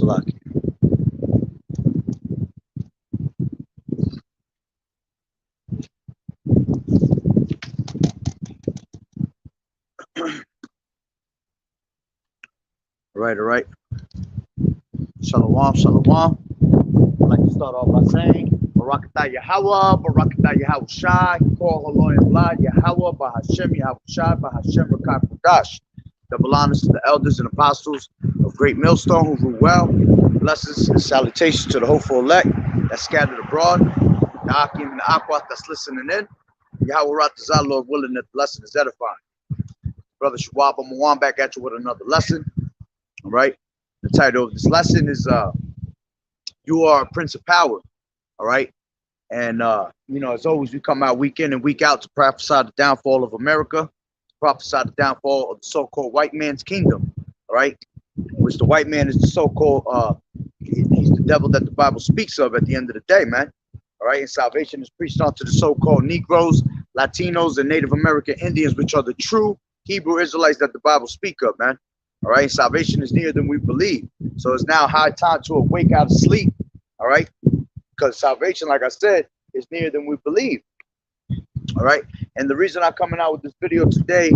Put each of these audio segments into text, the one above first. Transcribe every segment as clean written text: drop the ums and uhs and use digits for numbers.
Salaki. All right. Shalom, shalom. I'd like to start off by saying, Barakatah Yahawah, Barakatah Yahawashi, Kol Haloy and Vlad, Yahawah, Bahashem Yahawashi, Bahashem Rakat Kudash. Double honors to the elders and apostles of Great Millstone who rule well. Blessings and salutations to the hopeful elect that's scattered abroad. The Akim and the Akwat that's listening in. Yahweh Ratazah, Lord willing that the lesson is edifying. Brother Shawab, I'm going back at you with another lesson. All right. The title of this lesson is You Are a Prince of Power. All right. And, you know, as always, we come out week in and week out to prophesy the downfall of America, to prophesy the downfall of the so-called white man's kingdom. All right. Which the white man is the so-called, he's the devil that the Bible speaks of at the end of the day, man. All right. And salvation is preached onto the so-called Negroes, Latinos, and Native American Indians, which are the true Hebrew Israelites that the Bible speak of, man. All right, salvation is nearer than we believe. So it's now high time to awake out of sleep. All right, because salvation, like I said, is nearer than we believe. All right, and the reason I'm coming out with this video today,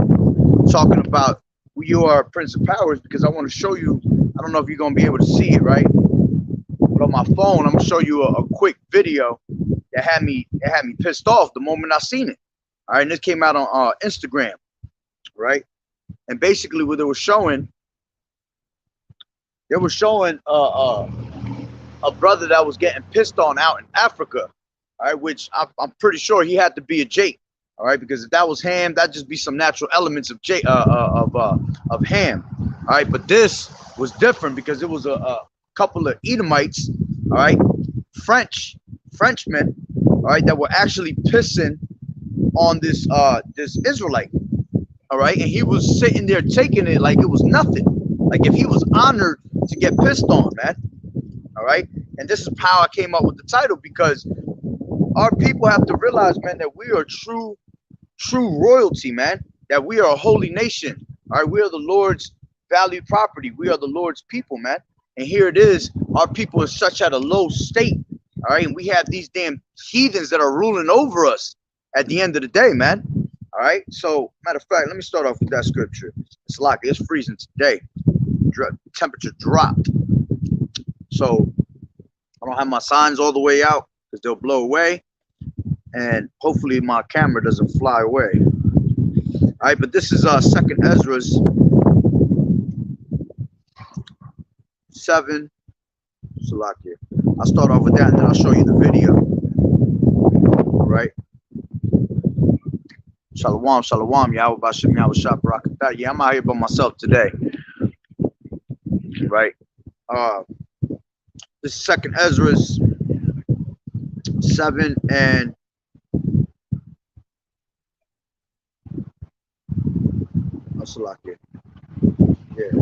talking about who you are, Prince of Power, is because I want to show you. I don't know if you're gonna be able to see it, right? But on my phone, I'm gonna show you a quick video that had me pissed off the moment I seen it. All right, and this came out on Instagram, right? And basically, what they were showing a brother that was getting pissed on out in Africa, all right, which I'm pretty sure he had to be a Jake, all right, because if that was Ham, that'd just be some natural elements of Ham, all right. But this was different because it was a couple of Edomites, all right, Frenchmen, all right, that were actually pissing on this Israelite. All right, and he was sitting there taking it like it was nothing. Like if he was honored to get pissed on, man. All right, and this is how I came up with the title, because our people have to realize, man, that we are true royalty, man. That we are a holy nation. All right, we are the Lord's valued property. We are the Lord's people, man. And here it is, our people are such at a low state. All right, and we have these damn heathens that are ruling over us at the end of the day, man. All right, so matter of fact, let me start off with that scripture. It's like it's freezing today. Temperature dropped. So I don't have my signs all the way out because they'll blow away. And hopefully my camera doesn't fly away. All right, but this is 2nd Ezra's 7. Salakia. I'll start off with that and then I'll show you the video. All right. Shalom, shalom, Yahweh Bashem, Yahweh Shah, Barakatah. Yeah, I'm out here by myself today. Right. This is 2nd Ezra's 7 and Salakia. Yeah.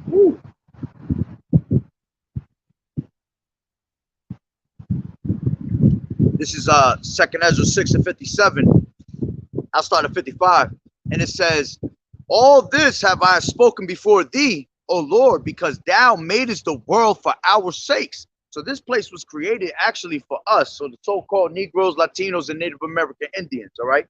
Woo. This is 2nd Ezra 6 and 57. I'll start at 55. And it says, all this have I spoken before thee, O Lord, because thou madest the world for our sakes. So this place was created actually for us. So the so-called Negroes, Latinos, and Native American Indians, all right?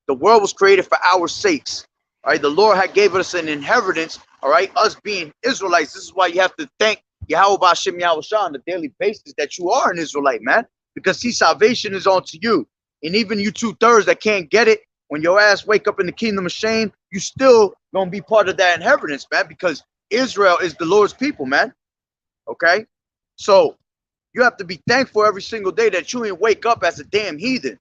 The world was created for our sakes. All right, the Lord had gave us an inheritance, all right, us being Israelites. This is why you have to thank Yahweh Bashem Yahawashi on a daily basis that you are an Israelite, man. Because see, salvation is onto you. And even you 2/3 that can't get it, when your ass wake up in the kingdom of shame, you still gonna be part of that inheritance, man, because Israel is the Lord's people, man. Okay? So you have to be thankful every single day that you ain't wake up as a damn heathen.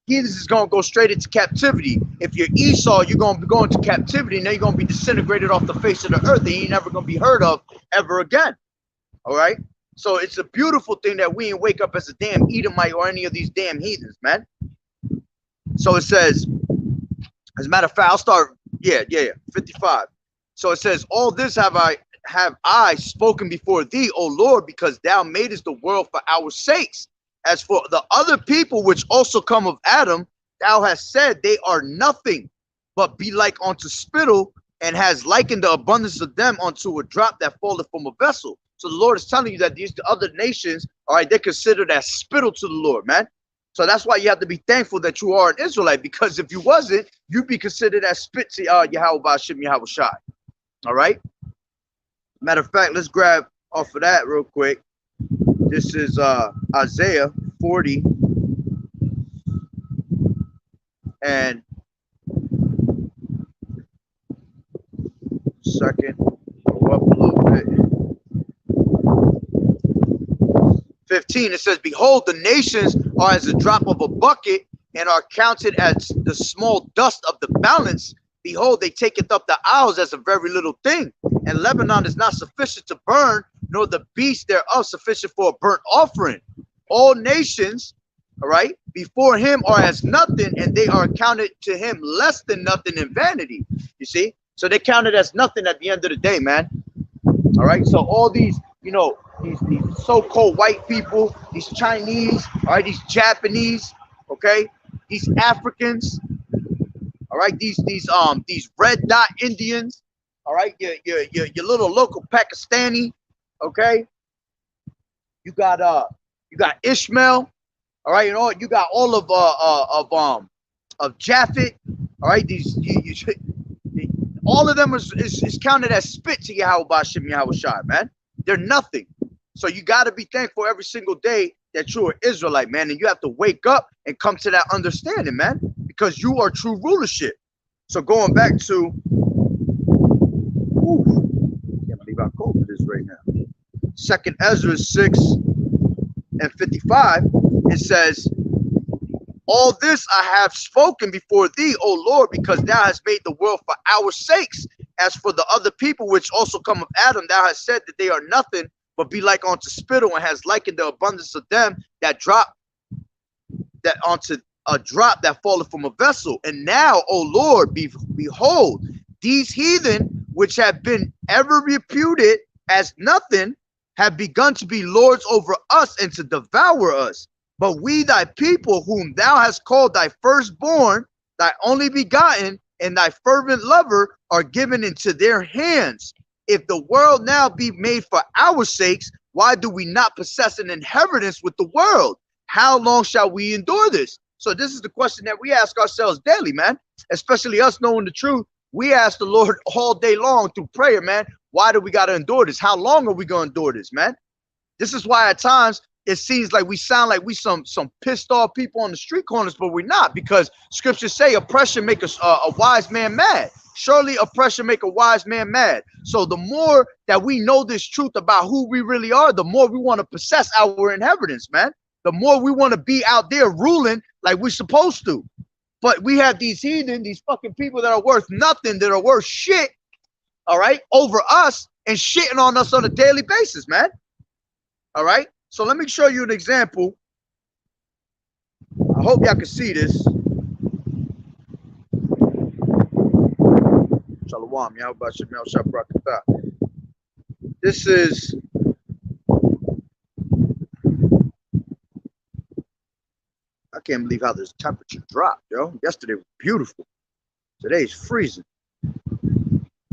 Heathens is gonna go straight into captivity. If you're Esau, you're gonna be going to captivity, and then you're gonna be disintegrated off the face of the earth, and you ain't never gonna be heard of ever again. All right? So it's a beautiful thing that we ain't wake up as a damn Edomite or any of these damn heathens, man. So it says, as a matter of fact, I'll start, 55. So it says, all this have I spoken before thee, O Lord, because thou madest the world for our sakes. As for the other people which also come of Adam, thou hast said they are nothing, but be like unto spittle, and has likened the abundance of them unto a drop that falleth from a vessel. So the Lord is telling you that these other nations, all right, they're considered as spittle to the Lord, man. So that's why you have to be thankful that you are an Israelite, because if you wasn't, you'd be considered as spit to Yahawah. All right. Matter of fact, let's grab off of that real quick. This is Isaiah 40 and second, go up a little bit. 15, it says, behold, the nations are as a drop of a bucket and are counted as the small dust of the balance. Behold, they taketh up the isles as a very little thing. And Lebanon is not sufficient to burn, nor the beast thereof sufficient for a burnt offering. All nations, all right, before him are as nothing, and they are counted to him less than nothing in vanity. You see? So they counted as nothing at the end of the day, man. All right. So all these, you know, these so-called white people, these Chinese, all right, these Japanese, okay, these Africans, all right, these red dot Indians, all right, your little local Pakistani, okay. You got Ishmael, all right, you know, you got all of Japhet, all right. All of them is counted as spit to Yahawah, man. They're nothing. So you got to be thankful every single day that you're an Israelite, man. And you have to wake up and come to that understanding, man, because you are true rulership. So going back to, can't believe how cold it is right now. 2nd Ezra 6 and 55, it says, all this I have spoken before thee, O Lord, because thou hast made the world for our sakes. As for the other people which also come of Adam, thou hast said that they are nothing, but be like unto spittle, and has likened the abundance of them that drop that unto a drop that falleth from a vessel. And now, O Lord, behold, these heathen which have been ever reputed as nothing have begun to be lords over us and to devour us. But we, thy people, whom thou hast called thy firstborn, thy only begotten, and thy fervent lover, are given into their hands. If the world now be made for our sakes, why do we not possess an inheritance with the world? How long shall we endure this? So this is the question that we ask ourselves daily, man. Especially us knowing the truth. We ask the Lord all day long through prayer, man. Why do we got to endure this? How long are we going to endure this, man? This is why at times it seems like we sound like we some pissed off people on the street corners, but we're not, because scriptures say oppression make a wise man mad. Surely oppression make a wise man mad. So the more that we know this truth about who we really are, the more we want to possess our inheritance, man. The more we want to be out there ruling like we're supposed to. But we have these heathen, these fucking people that are worth nothing, that are worth shit, all right, over us and shitting on us on a daily basis, man. All right. So let me show you an example. I hope y'all can see this. Shalom, this is I can't believe how this temperature dropped, yo. Yesterday was beautiful. Today's freezing.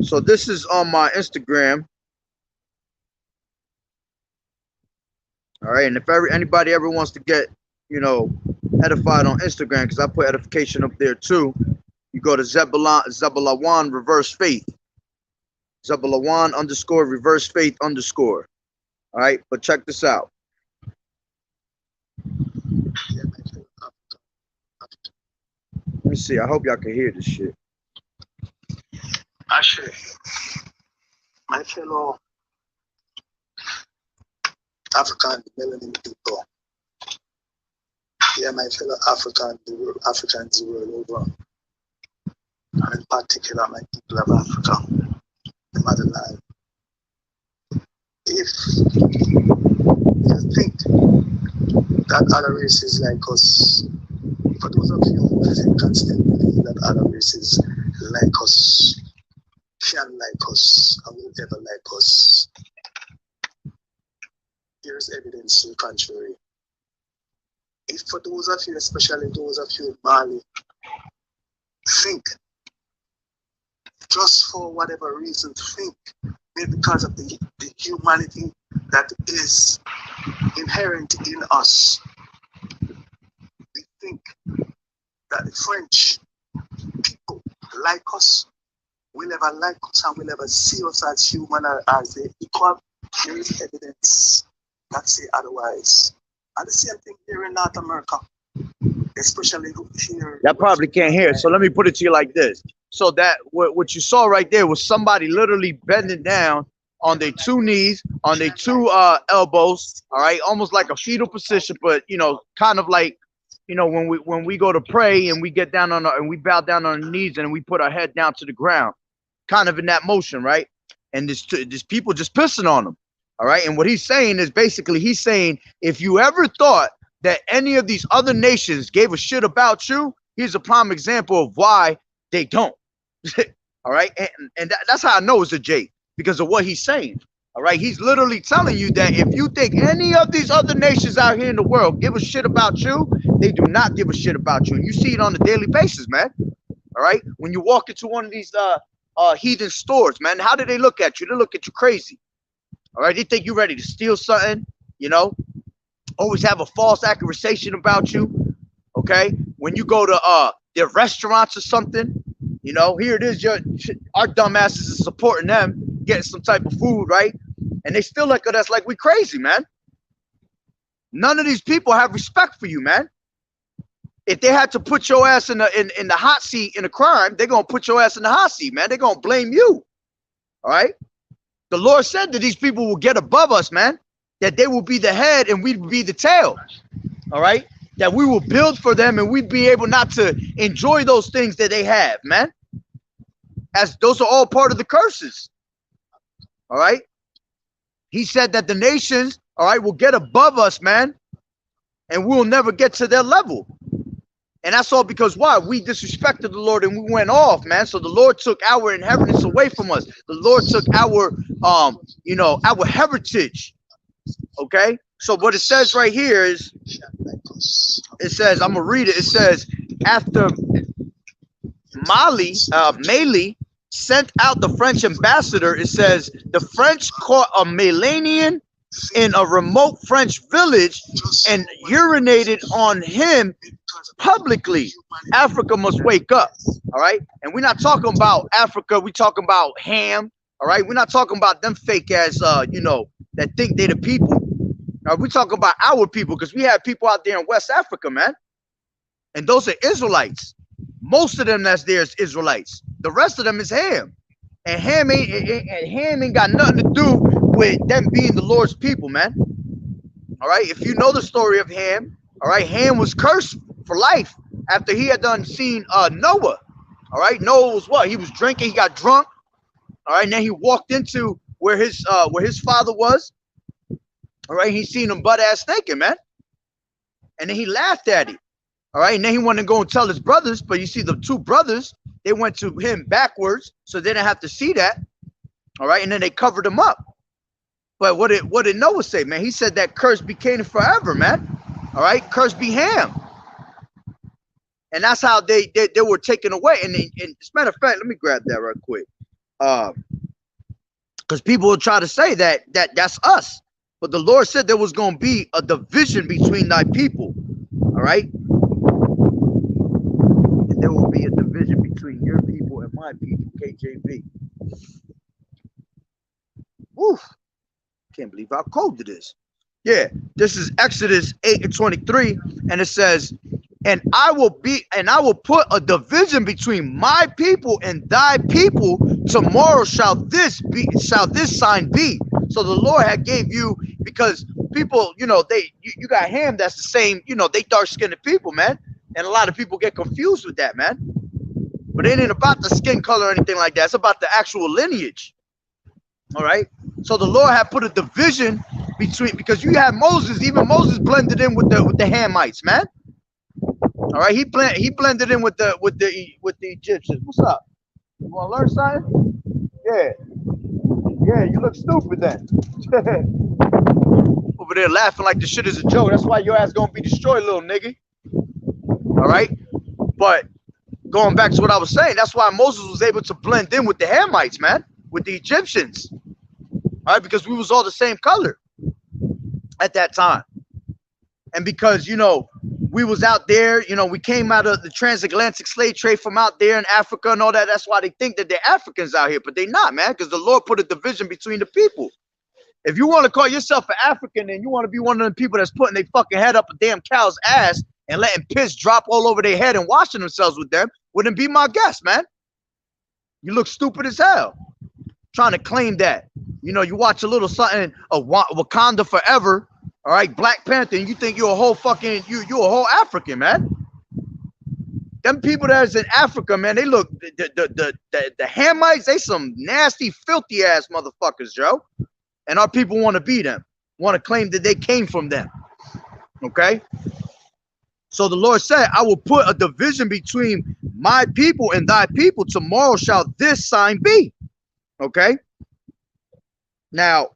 So this is on my Instagram. All right, and if anybody ever wants to get, you know, edified on Instagram, because I put edification up there too, you go to Zebulawan reverse faith. Zebulawan _ reverse faith _ All right, but check this out. Let me see. I hope y'all can hear this shit. Actually, my fellow African melanin people, yeah, my fellow Africans the world over, and in particular my people of Africa, the motherland. If you think that other races like us, for those of you who think and still believe that other races like us, can like us, and will ever like us, there is evidence to the contrary. If for those of you, especially those of you in Mali, think just for whatever reason, think maybe because of the humanity that is inherent in us. We think that the French people like us, will ever like us, and will ever see us as human or as equal. There is evidence that say otherwise. And the same thing here in North America, especially here. Y'all probably can't hear it, so let me put it to you like this. So that what you saw right there was somebody literally bending down on their two knees, on their two elbows, all right, almost like a fetal position, but you know, kind of like, you know, when we go to pray and we get down on and we bow down on our knees and we put our head down to the ground, kind of in that motion, right? And this people just pissing on them, all right. And what he's saying is basically he's saying if you ever thought that any of these other nations gave a shit about you, here's a prime example of why they don't. All right, and that's how I know it's a J, because of what he's saying. All right, he's literally telling you that if you think any of these other nations out here in the world give a shit about you, they do not give a shit about you. And you see it on a daily basis, man. All right, when you walk into one of these heathen stores, man, how do they look at you? They look at you crazy. All right, they think you're ready to steal something, you know, always have a false accusation about you. Okay, when you go to their restaurants or something, you know, here it is, our dumbasses is supporting them, getting some type of food, right? And they still look at us like we crazy, man. None of these people have respect for you, man. If they had to put your ass in the hot seat in a crime, they're gonna put your ass in the hot seat, man. They're gonna blame you. All right. The Lord said that these people will get above us, man. That they will be the head and we'd be the tail. All right. That we will build for them and we'd be able not to enjoy those things that they have, man. As those are all part of the curses. All right. He said that the nations, all right, will get above us, man. And we'll never get to their level. And that's all because why? We disrespected the Lord and we went off, man. So the Lord took our inheritance away from us. The Lord took our, you know, our heritage. Okay. So what it says right here is, it says, I'm gonna read it. It says, after Mali sent out the French ambassador, it says the French caught a Malanian in a remote French village and urinated on him publicly. Africa must wake up. All right. And we're not talking about Africa. We're talking about Ham. All right. We're not talking about them fake ass, you know, that think they're the people. Now, we're talking about our people because we have people out there in West Africa, man. And those are Israelites. Most of them that's there is Israelites. The rest of them is Ham. And Ham ain't got nothing to do with them being the Lord's people, man. All right. If you know the story of Ham, all right, Ham was cursed for life after he had done seen Noah. All right. Noah was what? He was drinking, he got drunk. All right. And then he walked into where his father was. All right, he seen him butt ass naked, man. And then he laughed at it. All right, and then he wanted to go and tell his brothers, but you see the two brothers, they went to him backwards, so they didn't have to see that. All right, and then they covered him up. But what did Noah say, man? He said that curse be Canaan forever, man. All right, curse be Ham. And that's how they were taken away. And as a matter of fact, let me grab that right quick. Because people will try to say that's us. But the Lord said there was going to be a division between thy people. All right. And there will be a division between your people and my people, KJV. Woo. Can't believe how cold it is. Yeah. This is Exodus 8:23. And it says, and I will put a division between my people and thy people. Tomorrow shall this sign be. So the Lord had gave you, because people, you know, you got Ham, that's the same, you know, they dark-skinned people, man. And a lot of people get confused with that, man. But it ain't about the skin color or anything like that. It's about the actual lineage. All right. So the Lord had put a division between, because you have Moses, even Moses blended in with the Hamites, man. All right. He blended in with the Egyptians. What's up? You want to learn something? Yeah. Yeah, you look stupid then. Over there laughing like the shit is a joke. That's why your ass gonna be destroyed, little nigga. All right? But going back to what I was saying, that's why Moses was able to blend in with the Hamites, man, with the Egyptians. All right, because we was all the same color at that time. And because, you know, we was out there, you know, we came out of the transatlantic slave trade from out there in Africa and all that. That's why they think that they're Africans out here, but they're not, man, because the Lord put a division between the people. If you want to call yourself an African and you want to be one of the people that's putting their fucking head up a damn cow's ass and letting piss drop all over their head and washing themselves with them, wouldn't be my guest, man. You look stupid as hell trying to claim that. You know, you watch a little something of Wakanda Forever, all right, Black Panther, and you think you're a whole fucking, you're a whole African, man. Them people that's in Africa, man, they look, the Hamites, they some nasty, filthy ass motherfuckers, Joe. And our people want to be them, want to claim that they came from them, okay? So the Lord said, I will put a division between my people and thy people. Tomorrow shall this sign be, okay? Now,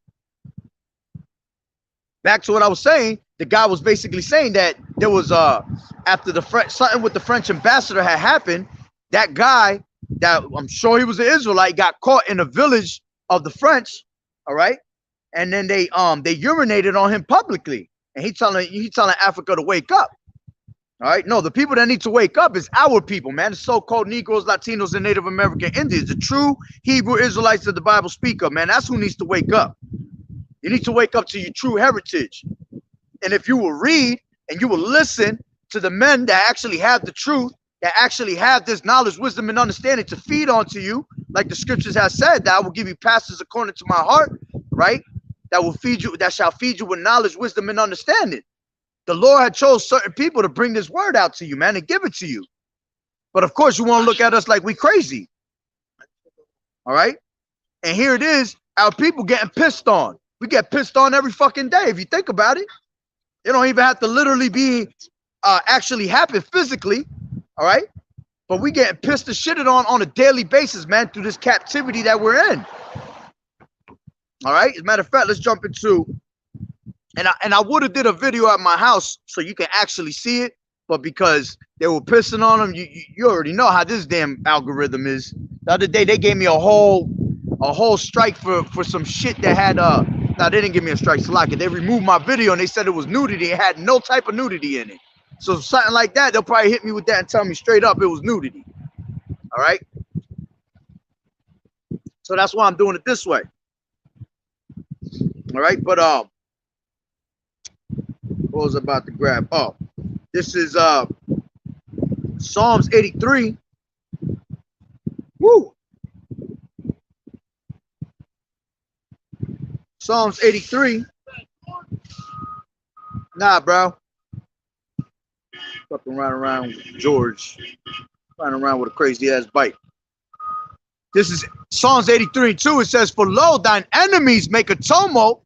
back to what I was saying, the guy was basically saying that there was, after the French, something with the French ambassador had happened, that guy, that I'm sure he was an Israelite, got caught in a village of the French, all right? And then they urinated on him publicly. And he telling Africa to wake up. All right, no, the people that need to wake up is our people, man. The so-called Negroes, Latinos, and Native American Indians, the true Hebrew Israelites that the Bible speak of, man. That's who needs to wake up. You need to wake up to your true heritage. And if you will read and you will listen to the men that actually have the truth, that actually have this knowledge, wisdom, and understanding to feed onto you, like the scriptures have said, that I will give you pastors according to my heart, right? That will feed you, that shall feed you with knowledge, wisdom, and understanding. The Lord had chose certain people to bring this word out to you, man, and give it to you. But of course, you want to look at us like we crazy. All right? And here it is, our people getting pissed on. We get pissed on every fucking day, if you think about it. It don't even have to literally be actually happen physically, all right? But we getting pissed and shitted on a daily basis, man, through this captivity that we're in. All right? As a matter of fact, let's jump into... And I would have did a video at my house so you can actually see it, but because they were pissing on them, you already know how this damn algorithm is. The other day they gave me a whole strike for some shit that had no, they didn't give me a strike, Salaka. They removed my video and they said it was nudity. It had no type of nudity in it. So something like that, they'll probably hit me with that and tell me straight up it was nudity. All right. So that's why I'm doing it this way. All right, but what was I about to grab? Oh, this is Psalms 83. Woo! Psalms 83. Nah, bro. Fucking running around with George. Running around with a crazy ass bike. This is Psalms 83:2. It says, for lo, thine enemies make a tumult,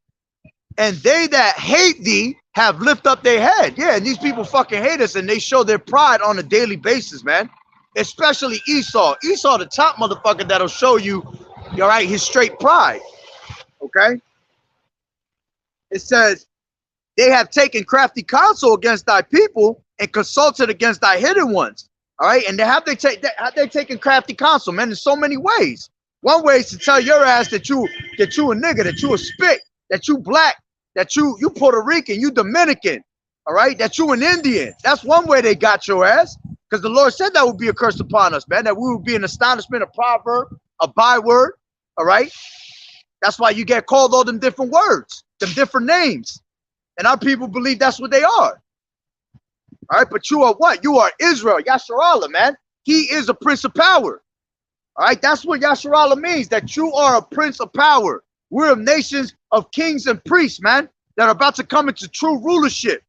and they that hate thee have lift up their head. Yeah, and these people fucking hate us, and they show their pride on a daily basis, man. Especially Esau. Esau, the top motherfucker that'll show you, all right, his straight pride. Okay? It says, they have taken crafty counsel against thy people and consulted against thy hidden ones. All right, and have they taken crafty counsel, man, in so many ways. One way is to tell your ass that you a nigga, that you a spit, that you black, that you Puerto Rican, you Dominican, all right, that you an Indian. That's one way they got your ass, because the Lord said that would be a curse upon us, man, that we would be an astonishment, a proverb, a byword, all right? That's why you get called all them different words, them different names, and our people believe that's what they are. All right, but you are what? You are Israel, Yasharallah, man. He is a prince of power. All right, that's what Yasharallah means, that you are a prince of power. We're nations of kings and priests, man, that are about to come into true rulership.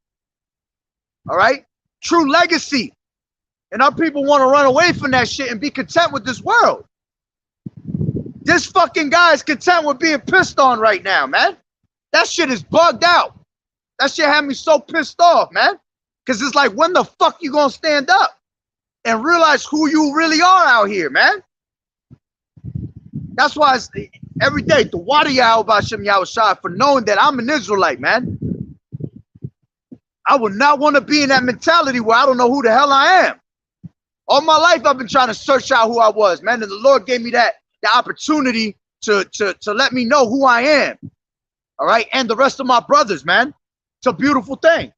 All right, true legacy. And our people want to run away from that shit and be content with this world. This fucking guy is content with being pissed on right now, man. That shit is bugged out. That shit had me so pissed off, man. Because it's like, when the fuck you gonna stand up and realize who you really are out here, man? That's why it's every day, the water YAHAWAH'S Yahawashi, for knowing that I'm an Israelite, man. I would not want to be in that mentality where I don't know who the hell I am. All my life, I've been trying to search out who I was, man. And the Lord gave me the opportunity to let me know who I am. All right. And the rest of my brothers, man. It's a beautiful thing.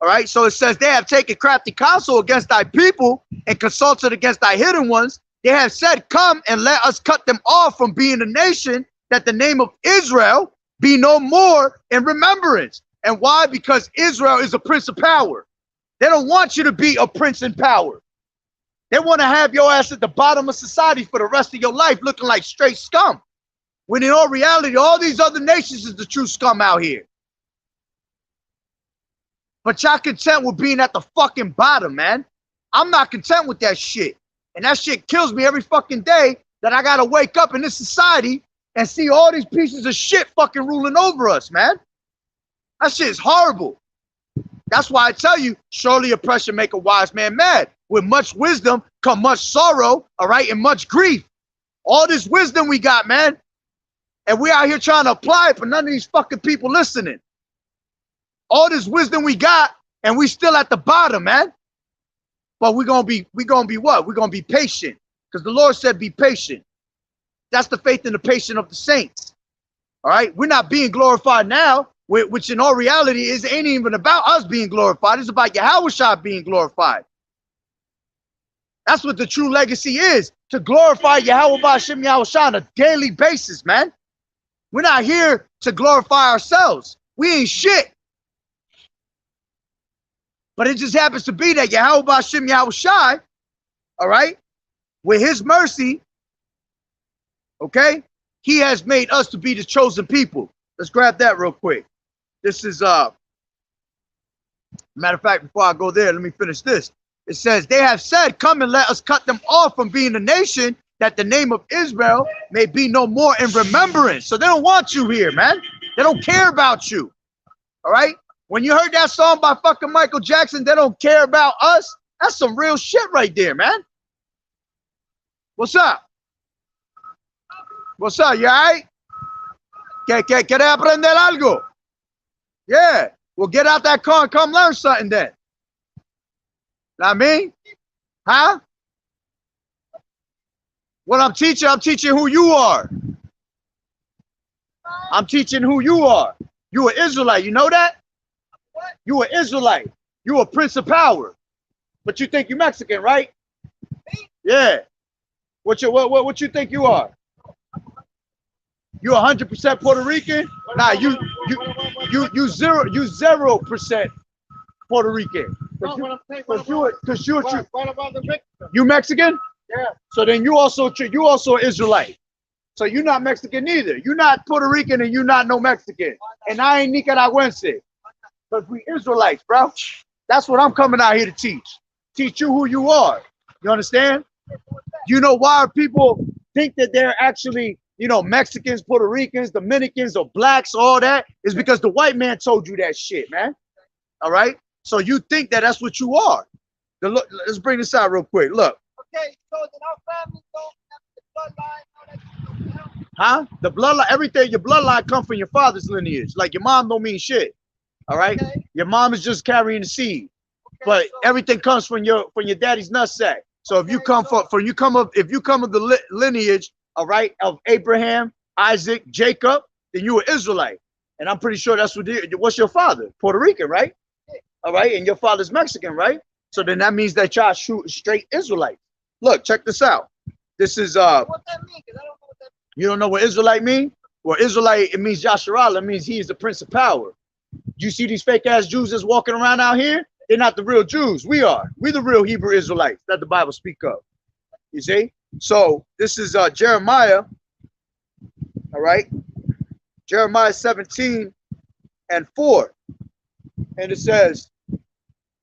All right. So it says, they have taken crafty counsel against thy people and consulted against thy hidden ones. They have said, come and let us cut them off from being a nation, that the name of Israel be no more in remembrance. And why? Because Israel is a prince of power. They don't want you to be a prince in power. They want to have your ass at the bottom of society for the rest of your life, looking like straight scum. When in all reality, all these other nations is the true scum out here. But y'all content with being at the fucking bottom, man. I'm not content with that shit. And that shit kills me every fucking day that I gotta wake up in this society and see all these pieces of shit fucking ruling over us, man. That shit is horrible. That's why I tell you, surely oppression make a wise man mad. With much wisdom come much sorrow, all right, and much grief. All this wisdom we got, man. And we out here trying to apply it, but none of these fucking people listening. All this wisdom we got, and we still at the bottom, man. But we're gonna be what? We're gonna be patient. Because the Lord said be patient. That's the faith and the patience of the saints. All right. We're not being glorified now, which in all reality ain't even about us being glorified. It's about YAHAWAH'S being glorified. That's what the true legacy is, to glorify Yahweh Ba'Shem Yahushua on a daily basis, man. We're not here to glorify ourselves. We ain't shit. But it just happens to be that Yahweh Ba'Shem Yahushua, all right, with his mercy, okay, he has made us to be the chosen people. Let's grab that real quick. This is, matter of fact, before I go there, let me finish this. It says, they have said, come and let us cut them off from being a nation, that the name of Israel may be no more in remembrance. So they don't want you here, man. They don't care about you. All right. When you heard that song by fucking Michael Jackson, they don't care about us. That's some real shit right there, man. What's up? What's up? You all right? ¿Quieres aprender algo? Yeah. Well, get out that car and come learn something then. Know what I mean? Huh? What I'm teaching who you are. I'm teaching who you are. You an Israelite. You know that? You an Israelite. You a prince of power. But you think you Mexican, right? Yeah. What you think you are? You 100% Puerto Rican? Nah, you 0% Puerto Rican. You Mexican? Yeah. So then you also Israelite. So you're not Mexican either. You're not Puerto Rican and you're not no Mexican. And I ain't Nicaraguense. Because we Israelites, bro. That's what I'm coming out here to teach. Teach you who you are. You understand? You know why people think that they're actually, you know, Mexicans, Puerto Ricans, Dominicans, or blacks, all that? Is because the white man told you that shit, man. All right? So you think that that's what you are. Let's bring this out real quick. Look. Okay, so then our family don't have the bloodline, all that. Huh? The bloodline, everything, your bloodline come from your father's lineage. Like your mom don't mean shit. All right? Okay. Your mom is just carrying the seed. Okay, but so everything comes from your daddy's nutsack. So if you come of the lineage, all right, of Abraham, Isaac, Jacob, then you an Israelite. And I'm pretty sure that's what's your father? Puerto Rican, right? All right, and your father's Mexican, right? So then that means that y'all straight Israelites. Look, check this out. This is what that means, 'cause I don't know what that means. You don't know what Israelite mean? Well, Israelite, it means Yasharallah. It means he is the prince of power. You see these fake ass Jews that's walking around out here? They're not the real Jews. We are. We're the real Hebrew Israelites that the Bible speak of. You see? So this is Jeremiah. All right. Jeremiah 17:4. And it says,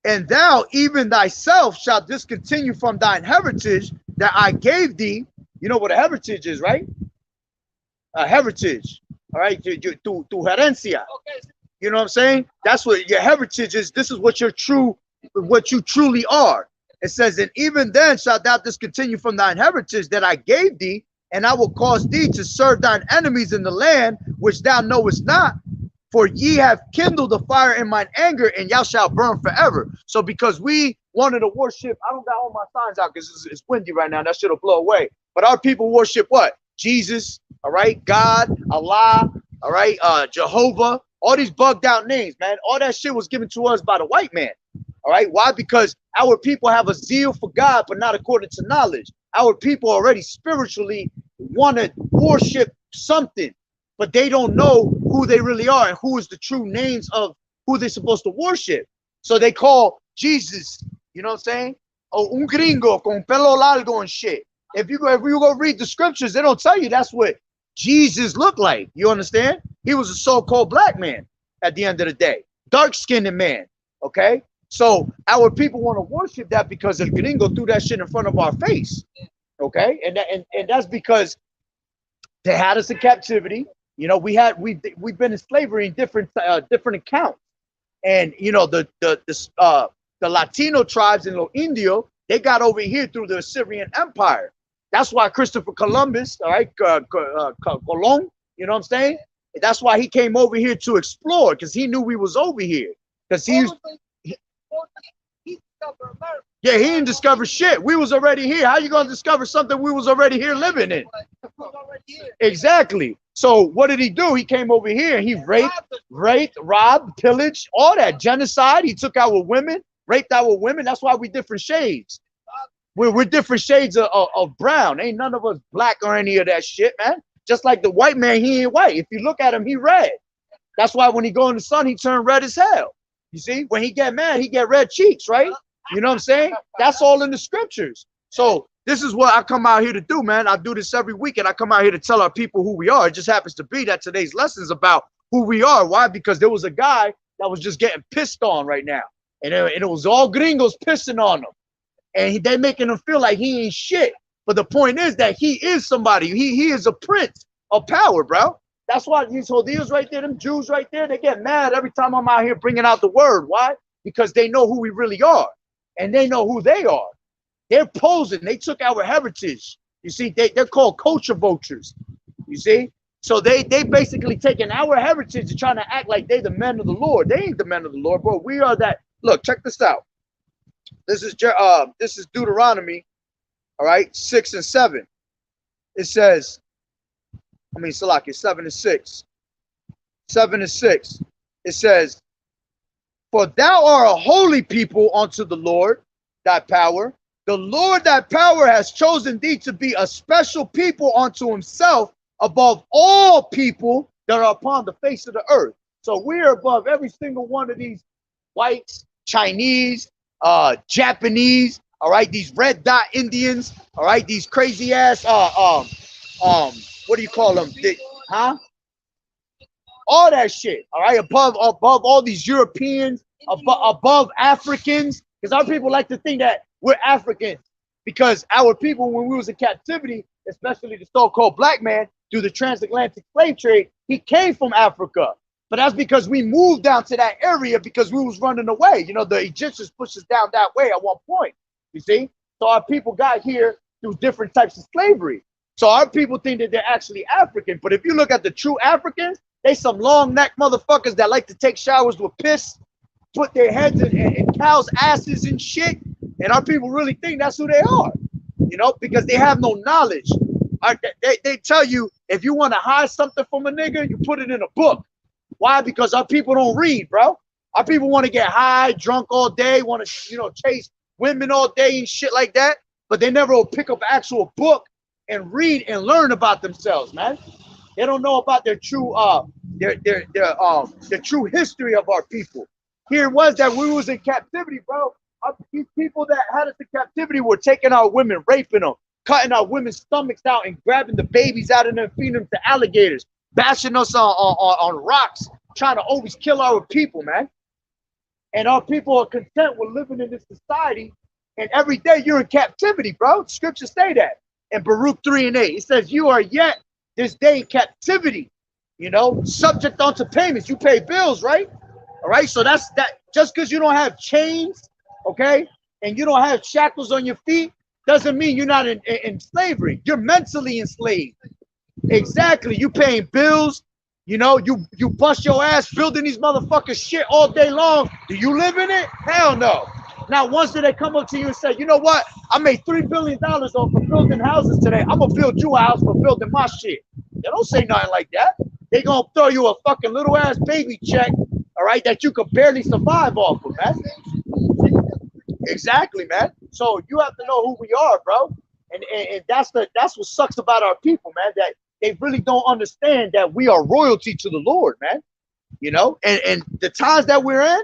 and thou even thyself shalt discontinue from thine heritage that I gave thee. You know what a heritage is, right? A heritage. All right. Tu herencia. Okay. You know what I'm saying? That's what your heritage is. This is what you truly are. It says, and even then shalt thou discontinue from thine heritage that I gave thee, and I will cause thee to serve thine enemies in the land which thou knowest not, For ye have kindled the fire in mine anger, and y'all shall burn forever. So because we wanted to worship, I don't got all my signs out because it's windy right now. That shit'll blow away. But our people worship what? Jesus, all right? God, Allah, all right? Jehovah, all these bugged out names, man. All that shit was given to us by the white man. All right. Why? Because our people have a zeal for God, but not according to knowledge. Our people already spiritually want to worship something, but they don't know who they really are and who is the true names of who they're supposed to worship. So they call Jesus, you know what I'm saying? Oh, un gringo con pelo largo and shit. If you go read the scriptures, they don't tell you that's what Jesus looked like. You understand? He was a so-called black man at the end of the day, dark-skinned man. Okay. So our people want to worship that because El Gringo threw that shit in front of our face, okay? And that's because they had us in captivity. You know, we've been in slavery in different accounts, and you know the Latino tribes in Lo Indio, they got over here through the Assyrian Empire. That's why Christopher Columbus, all right, Colon, you know what I'm saying? That's why he came over here to explore, because he knew we was over here, because yeah, he didn't discover shit. We was already here. How you gonna discover something we was already here living in? Exactly. So what did he do? He came over here and he raped, robbed, pillaged, all that genocide. He took our women, raped our women. That's why we different shades. We're different shades of brown. Ain't none of us black or any of that shit, man. Just like the white man, he ain't white. If you look at him, he red. That's why when he go in the sun, he turn red as hell. You see, when he get mad, he get red cheeks, right? You know what I'm saying? That's all in the scriptures. So this is what I come out here to do, man. I do this every week, and I come out here to tell our people who we are. It just happens to be that today's lesson is about who we are. Why? Because there was a guy that was just getting pissed on right now, and it was all gringos pissing on him, and they making him feel like he ain't shit. But the point is that he is somebody. He is a prince of power, bro. That's why these Judíos right there, them Jews right there, they get mad every time I'm out here bringing out the word. Why? Because they know who we really are, and they know who they are. They're posing. They took our heritage. You see, they're called culture vultures. You see? So they basically taking our heritage and trying to act like they the men of the Lord. They ain't the men of the Lord, bro. We are that. Look, check this out. This is Deuteronomy, all right, 6 and 7. It says, Salaki, 7 and 6. 7 and 6. It says, for thou art a holy people unto the Lord, thy power. The Lord thy power has chosen thee to be a special people unto himself above all people that are upon the face of the earth. So we're above every single one of these whites, Chinese, Japanese, all right, these red dot Indians, all right, these crazy ass what do you call them? All that shit, all right, above all these Europeans, above Africans, because our people like to think that we're Africans, because our people, when we was in captivity, especially the so-called black man, through the transatlantic slave trade, he came from Africa. But that's because we moved down to that area because we was running away. You know, the Egyptians pushed us down that way at one point, you see? So our people got here through different types of slavery. So our people think that they're actually African. But if you look at the true Africans, they some long neck motherfuckers that like to take showers with piss, put their heads in cows' asses and shit. And our people really think that's who they are, you know, because they have no knowledge. They tell you, if you want to hide something from a nigga, you put it in a book. Why? Because our people don't read, bro. Our people want to get high, drunk all day, want to, you know, chase women all day and shit like that. But they never will pick up an actual book and read and learn about themselves, man. They don't know about their true the true history of our people. Here it was that we was in captivity, bro. These people that had us in captivity were taking our women, raping them, cutting our women's stomachs out and grabbing the babies out of them, feeding them to alligators, bashing us on rocks, trying to always kill our people, man. And our people are content with living in this society. And every day you're in captivity, bro. Scriptures say that. In Baruch 3 and 8, it says you are yet this day in captivity, you know, subject unto payments. You pay bills, right? All right. So that's that. Just because you don't have chains, okay, and you don't have shackles on your feet, doesn't mean you're not in slavery. You're mentally enslaved. Exactly. You paying bills. You know, you bust your ass building these motherfuckers shit all day long. Do you live in it? Hell no. Now, once they come up to you and say, you know what? I made $3 billion off of building houses today. I'm going to build you a house for building my shit. They don't say nothing like that. They going to throw you a fucking little ass baby check, all right, that you could barely survive off of, man. Exactly, man. So you have to know who we are, bro. And that's what sucks about our people, man, that they really don't understand that we are royalty to the Lord, man. You know, and the times that we're in,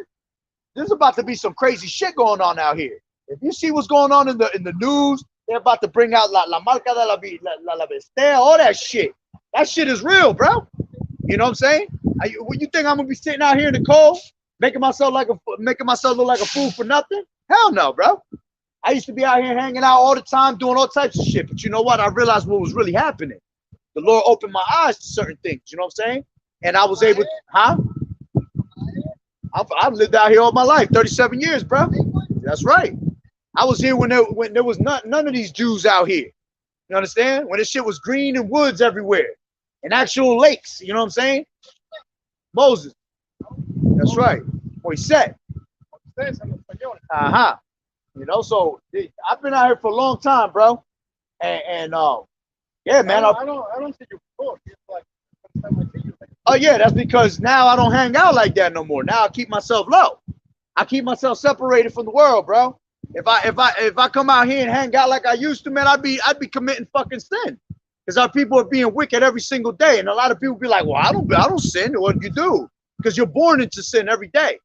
there's about to be some crazy shit going on out here. If you see what's going on in the news, they're about to bring out la marca de la bestia, all that shit. That shit is real, bro. You know what I'm saying? What you think I'm gonna be sitting out here in the cold, making myself look like a fool for nothing? Hell no, bro. I used to be out here hanging out all the time, doing all types of shit. But you know what? I realized what was really happening. The Lord opened my eyes to certain things. You know what I'm saying? And I was able to, I've lived out here all my life, 37 years, bro. That's right. I was here when there was none of these Jews out here. You understand? When this shit was green and woods everywhere. And actual lakes. You know what I'm saying? Moses. That's right. Moisés. Uh-huh. You know, so I've been out here for a long time, bro. And yeah, man. I don't see you before. Oh yeah, that's because now I don't hang out like that no more. Now I keep myself low. I keep myself separated from the world, bro. If I come out here and hang out like I used to, man, I'd be committing fucking sin. Because our people are being wicked every single day. And a lot of people be like, well, I don't sin. What do you do? Because you're born into sin every day.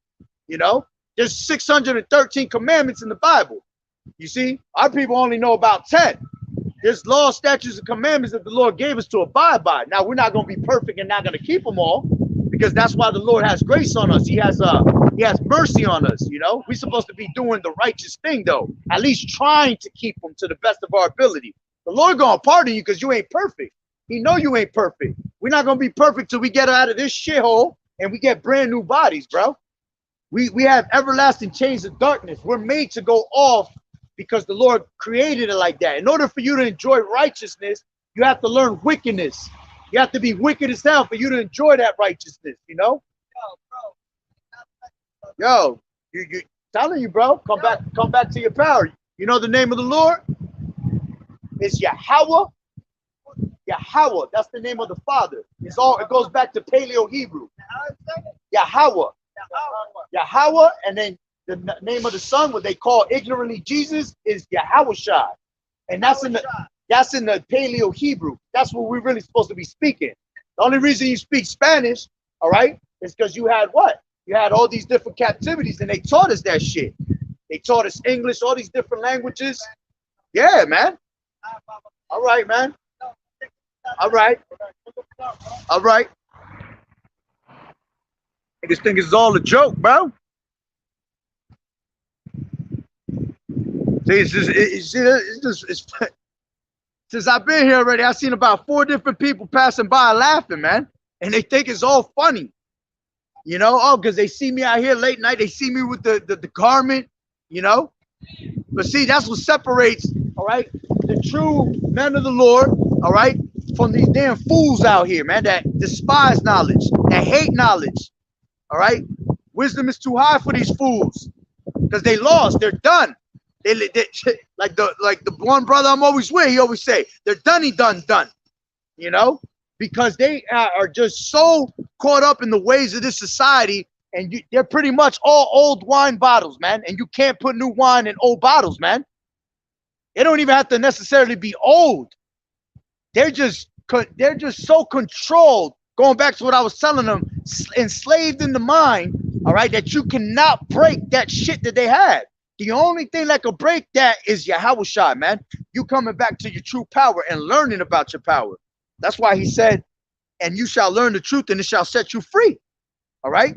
You know? There's 613 commandments in the Bible. You see, our people only know about 10. There's laws, statutes, and commandments that the Lord gave us to abide by. Now, we're not going to be perfect and not going to keep them all, because that's why the Lord has grace on us. He has mercy on us. You know, we're supposed to be doing the righteous thing, though, at least trying to keep them to the best of our ability. The Lord going to pardon you because you ain't perfect. He know you ain't perfect. We're not going to be perfect till we get out of this shithole and we get brand new bodies, bro. We have everlasting chains of darkness. We're made to go off because the Lord created it like that. In order for you to enjoy righteousness, you have to learn wickedness. You have to be wicked as hell for you to enjoy that righteousness, you know? Yo, you telling you, bro, come back to your power. You know the name of the Lord? It's Yahweh. Yahweh, that's the name of the Father. It goes back to Paleo Hebrew. Yahweh. Yahweh, and then the name of the Son, what they call ignorantly Jesus, is Yahawah's. And that's in the Paleo Hebrew. That's what we're really supposed to be speaking. The only reason you speak Spanish, all right, is because you had what? You had all these different captivities, and they taught us that shit. They taught us English, all these different languages. Yeah, man. All right, man. All right. All right. Niggas think it's all a joke, bro. See, since I've been here already, I've seen about 4 different people passing by laughing, man. And they think it's all funny. You know, oh, because they see me out here late night. They see me with the garment, you know. But see, that's what separates, all right, the true men of the Lord, all right, from these damn fools out here, man, that despise knowledge, that hate knowledge. All right, wisdom is too high for these fools because they lost. They're done. They like the one brother I'm always with. He always say they're done. You know, because they are just so caught up in the ways of this society, and they're pretty much all old wine bottles, man. And you can't put new wine in old bottles, man. They don't even have to necessarily be old. They're just so controlled. Going back to what I was telling them, enslaved in the mind, all right, that you cannot break that shit that they had. The only thing that can break that is Yahawah, man. You coming back to your true power and learning about your power. That's why he said, and you shall learn the truth and it shall set you free. All right?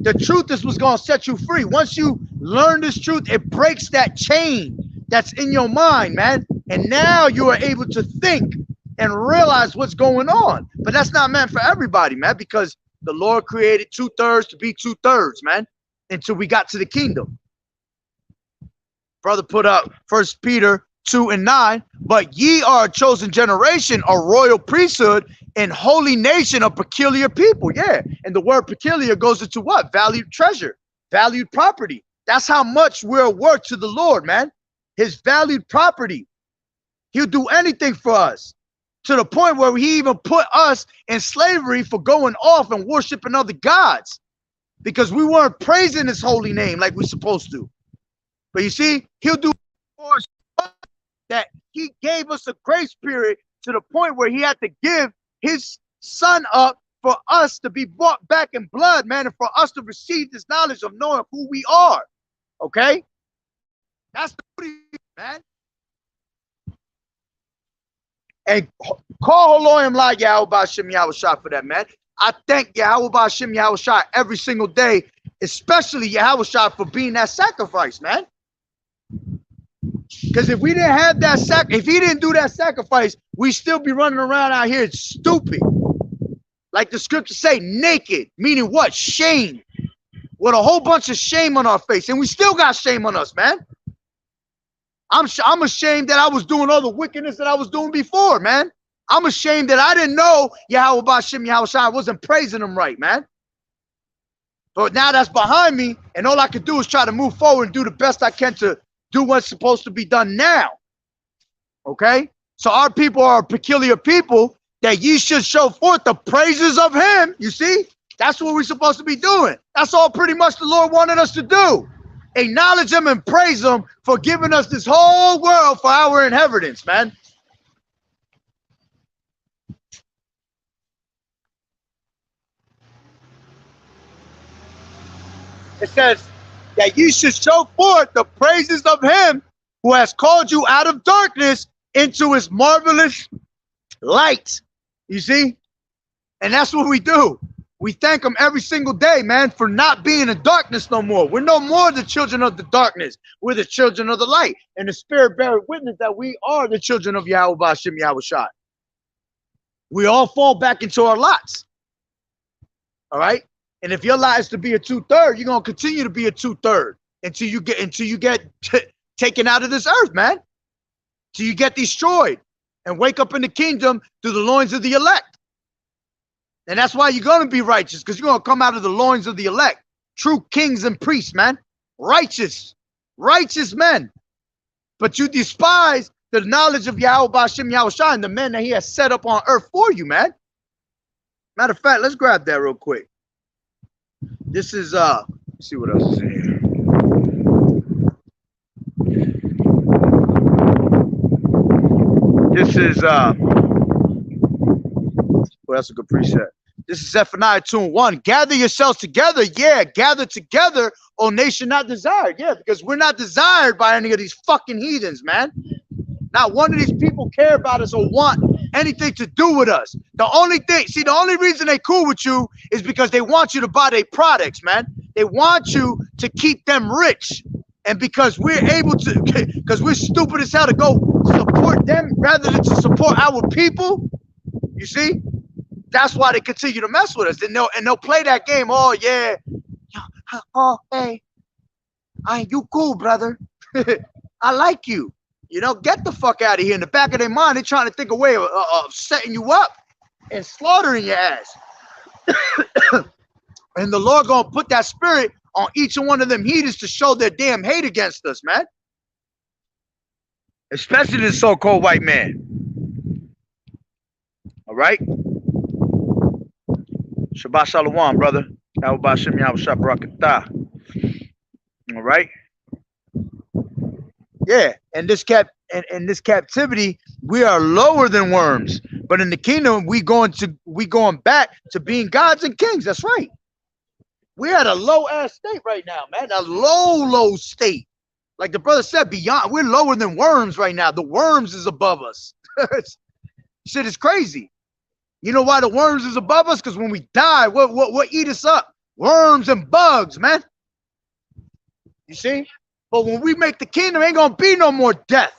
The truth is what's going to set you free. Once you learn this truth, it breaks that chain that's in your mind, man. And now you are able to think and realize what's going on. But that's not meant for everybody, man, because the Lord created 2/3 to be 2/3, man, until we got to the kingdom. Brother put up 1 Peter 2 and 9. But ye are a chosen generation, a royal priesthood, and holy nation, a peculiar people. Yeah. And the word peculiar goes into what? Valued treasure, valued property. That's how much we're worth to the Lord, man. His valued property. He'll do anything for us, to the point where he even put us in slavery for going off and worshiping other gods because we weren't praising his holy name like we're supposed to. But you see, he'll do for us that he gave us a grace period to the point where he had to give his son up for us to be bought back in blood, man, and for us to receive this knowledge of knowing who we are. Okay? That's the beauty, man. And call Elohim La Yahweh Ba'Shem Yahushua for that, man. I thank Yahweh Ba'Shem Yahushua every single day, especially Yahushua for being that sacrifice, man. Because if we didn't have that if he didn't do that sacrifice, we still be running around out here stupid. Like the scriptures say, naked, meaning what? Shame. With a whole bunch of shame on our face. And we still got shame on us, man. I'm ashamed that I was doing all the wickedness that I was doing before, man. I'm ashamed that I didn't know Yahweh Ba'Shem Yahushua. I wasn't praising him right, man. But now that's behind me, and all I can do is try to move forward and do the best I can to do what's supposed to be done now. Okay? So our people are a peculiar people, that ye should show forth the praises of him. You see? That's what we're supposed to be doing. That's all pretty much the Lord wanted us to do. Acknowledge him and praise him for giving us this whole world for our inheritance, man. It says that you should show forth the praises of him who has called you out of darkness into his marvelous light. You see? And that's what we do. We thank him every single day, man, for not being in darkness no more. We're no more the children of the darkness. We're the children of the light. And the Spirit bears witness that we are the children of Yahweh Ba'Shem Yahushua. We all fall back into our lots. All right? And if your lot is to be a 2/3, you're going to continue to be a 2/3 until you get taken out of this earth, man. Till you get destroyed and wake up in the kingdom through the loins of the elect. And that's why you're going to be righteous, because you're going to come out of the loins of the elect. True kings and priests, man. Righteous men. But you despise the knowledge of Yahweh Ba'Shem Yahushua and the men that he has set up on earth for you, man. Matter of fact, let's grab that real quick. This is, let's see what else is in here. This is, well, that's a good preset. This is Zephaniah 2:1. Gather yourselves together. Yeah, gather together, O nation not desired. Yeah, because we're not desired by any of these fucking heathens, man. Not one of these people care about us or want anything to do with us. The only reason they cool with you is because they want you to buy their products, man. They want you to keep them rich. And because we're able to, because we're stupid as hell to go support them rather than to support our people, you see? That's why they continue to mess with us. And they'll play that game. Oh, yeah. Oh, hey. You cool, brother. I like you. You know, get the fuck out of here. In the back of their mind, they're trying to think a way of setting you up and slaughtering your ass. And the Lord gonna put that spirit on each and one of them heathens to show their damn hate against us, man. Especially the so-called white man. All right? Shabbat Shalom, brother. Yahweh Ba'Shem Yahushua Barakatah. All right? Yeah, in this captivity, we are lower than worms. But in the kingdom, we going back to being gods and kings. That's right. We're at a low ass state right now, man. A low state. Like the brother said, we're lower than worms right now. The worms is above us. Shit is crazy. You know why the worms is above us? Because when we die, what eat us up? Worms and bugs, man. You see? But when we make the kingdom, ain't gonna be no more death.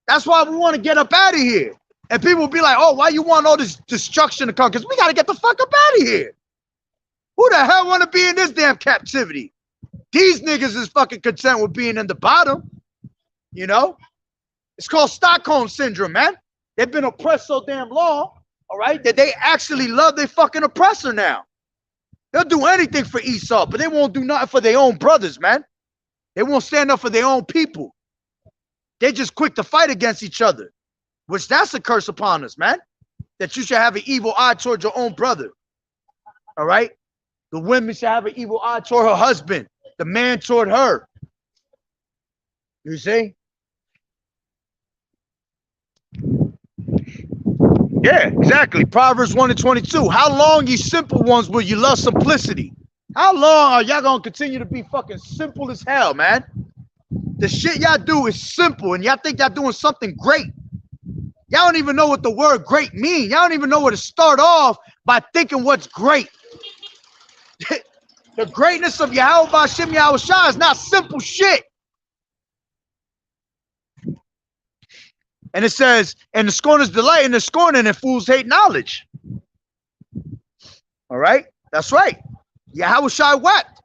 That's why we want to get up out of here. And people will be like, oh, why you want all this destruction to come? Because we got to get the fuck up out of here. Who the hell want to be in this damn captivity? These niggas is fucking content with being in the bottom. You know, it's called Stockholm syndrome, man. They've been oppressed so damn long, all right, that they actually love their fucking oppressor now. They'll do anything for Esau, but they won't do nothing for their own brothers, man. They won't stand up for their own people. They're just quick to fight against each other, which that's a curse upon us, man. That you should have an evil eye towards your own brother, all right? The woman should have an evil eye toward her husband, the man toward her. You see? Yeah, exactly. Proverbs 1:22. How long, ye simple ones, will you love simplicity? How long are y'all gonna continue to be fucking simple as hell, man? The shit y'all do is simple, and y'all think y'all doing something great. Y'all don't even know what the word great means. Y'all don't even know where to start off by thinking what's great. The greatness of Yahweh B'Shem Yahweh Shai is not simple shit. And it says, and the scorners delight in the scorning, and fools hate knowledge. All right? That's right. Yahweh Shai wept.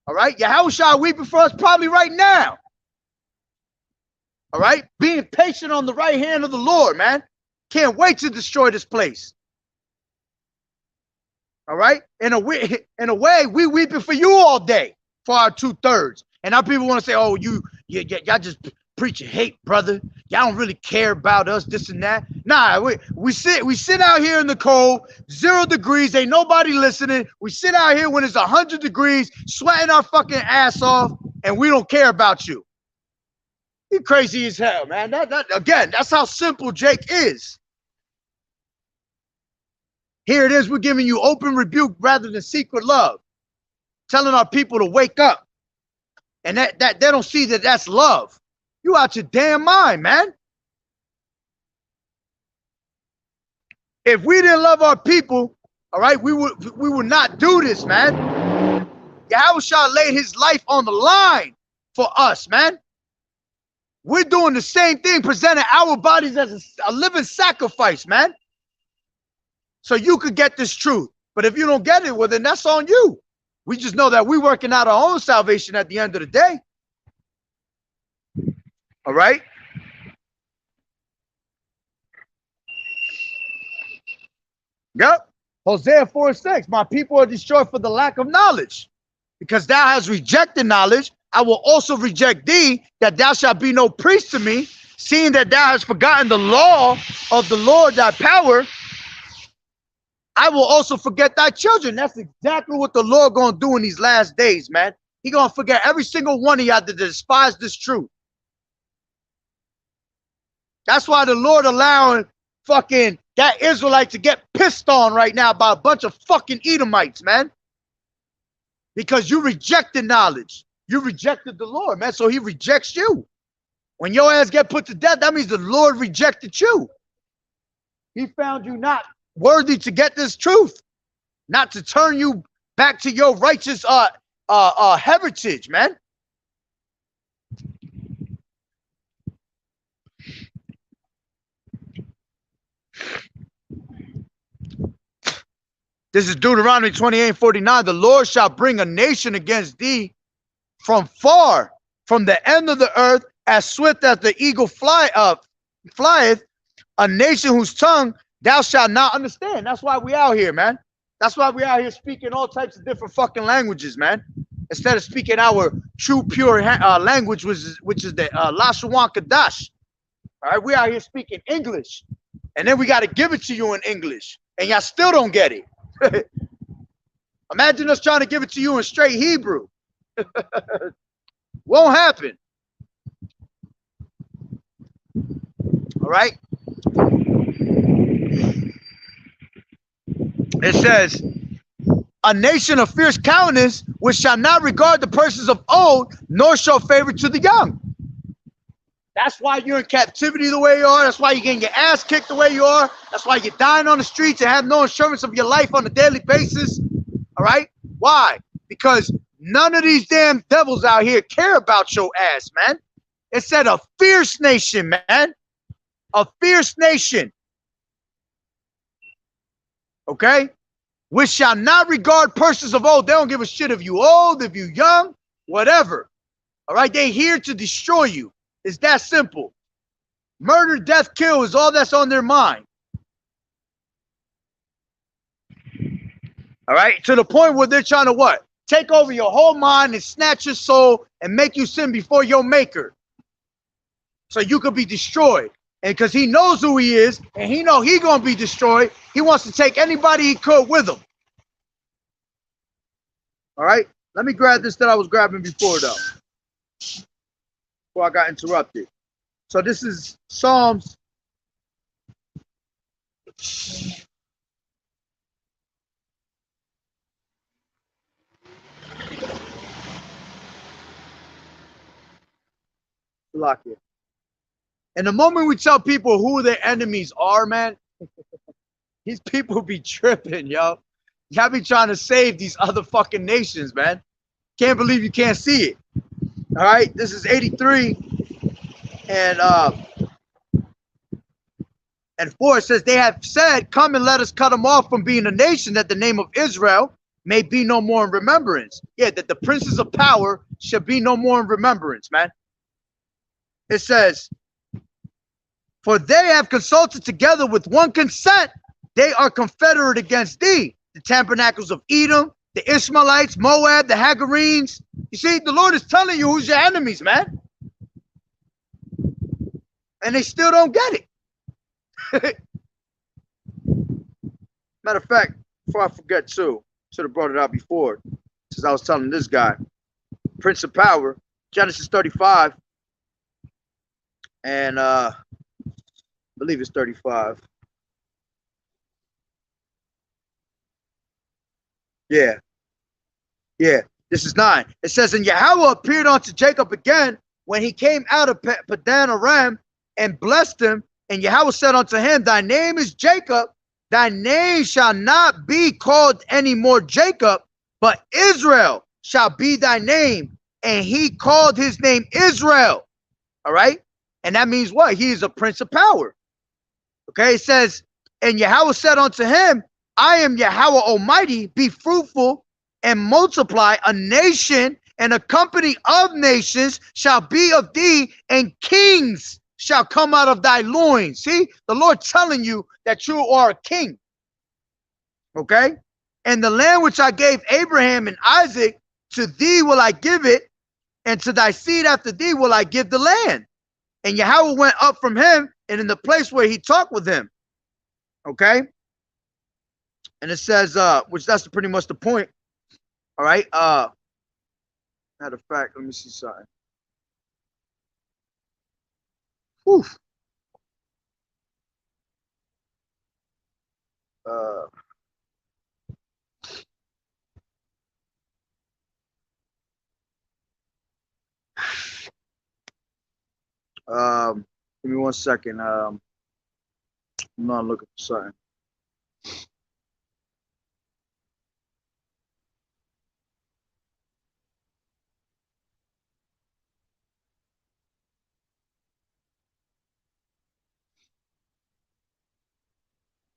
All right? Yahweh Shai weeping for us probably right now. All right? Being patient on the right hand of the Lord, man. Can't wait to destroy this place. All right? In a way, we weeping for you all day for our 2/3. And now people want to say, oh, y'all just preaching hate, brother. Y'all don't really care about us, this and that. Nah, we sit out here in the cold, 0 degrees, ain't nobody listening. We sit out here when it's 100 degrees, sweating our fucking ass off, and we don't care about you. You crazy as hell, man. Again, that's how simple Jake is. Here it is, we're giving you open rebuke rather than secret love. Telling our people to wake up. And that they don't see that that's love. You out your damn mind, man. If we didn't love our people, all right, we would not do this, man. Yahweh Shah laid his life on the line for us, man. We're doing the same thing, presenting our bodies as a living sacrifice, man. So you could get this truth. But if you don't get it, well, then that's on you. We just know that we're working out our own salvation at the end of the day. All right? Yep. Hosea 4:6. My people are destroyed for the lack of knowledge. Because thou hast rejected knowledge, I will also reject thee, that thou shalt be no priest to me, seeing that thou hast forgotten the law of the Lord thy power. I will also forget thy children. That's exactly what the Lord gonna do in these last days, man. He gonna forget every single one of y'all that despise this truth. That's why the Lord allowing fucking that Israelite to get pissed on right now by a bunch of fucking Edomites, man. Because you rejected knowledge. You rejected the Lord, man. So he rejects you. When your ass get put to death, that means the Lord rejected you. He found you not worthy to get this truth, not to turn you back to your righteous heritage, man. This is Deuteronomy 28:49. The Lord shall bring a nation against thee from far, from the end of the earth, as swift as the eagle flieth, a nation whose tongue thou shalt not understand. That's why we out here, man. That's why we out here speaking all types of different fucking languages, man. Instead of speaking our true, pure language, which is the Lashawan Kadash. All right, we out here speaking English. And then we got to give it to you in English. And y'all still don't get it. Imagine us trying to give it to you in straight Hebrew. Won't happen. All right. It says, a nation of fierce countenance, which shall not regard the persons of old, nor show favor to the young. That's why you're in captivity the way you are. That's why you're getting your ass kicked the way you are. That's why you're dying on the streets and have no insurance of your life on a daily basis. All right? Why? Because none of these damn devils out here care about your ass, man. It said a fierce nation, man. A fierce nation. Okay? Which shall not regard persons of old. They don't give a shit if you old, if you young, whatever. All right, they here to destroy you. It's that simple. Murder, death, kill is all that's on their mind. All right, to the point where they're trying to what? Take over your whole mind and snatch your soul and make you sin before your maker. So you could be destroyed. And because he knows who he is, and he know he gonna be destroyed, he wants to take anybody he could with him. All right, let me grab this that I was grabbing before though, before I got interrupted. So this is Psalms. Lock it. And the moment we tell people who their enemies are, man, these people be tripping, yo. Y'all be trying to save these other fucking nations, man. Can't believe you can't see it. All right, this is 83, and 4, it says, they have said, come and let us cut them off from being a nation, that the name of Israel may be no more in remembrance. Yeah, that the princes of power shall be no more in remembrance, man. It says, for they have consulted together with one consent, they are confederate against thee. The tabernacles of Edom, the Ishmaelites, Moab, the Hagarenes. You see, the Lord is telling you who's your enemies, man. And they still don't get it. Matter of fact, before I forget too, should have brought it out before, since I was telling this guy, Prince of Power, Genesis 35, and I believe it's 35. Yeah. This is 9. It says, and Yahweh appeared unto Jacob again when he came out of Padan Aram and blessed him. And Yahweh said unto him, thy name is Jacob. Thy name shall not be called any more Jacob, but Israel shall be thy name. And he called his name Israel. All right. And that means what? He is a prince of power. Okay. It says, and Yahweh said unto him, I am Yahweh Almighty, be fruitful and multiply. A nation and a company of nations shall be of thee, and kings shall come out of thy loins. See, the Lord telling you that you are a king. Okay. And the land which I gave Abraham and Isaac, to thee will I give it, and to thy seed after thee will I give the land. And Yahweh went up from him, and in the place where he talked with him. Okay. And it says, which that's pretty much the point. All right. Matter of fact, let me see something. Whew. Give me 1 second. I'm not looking for something.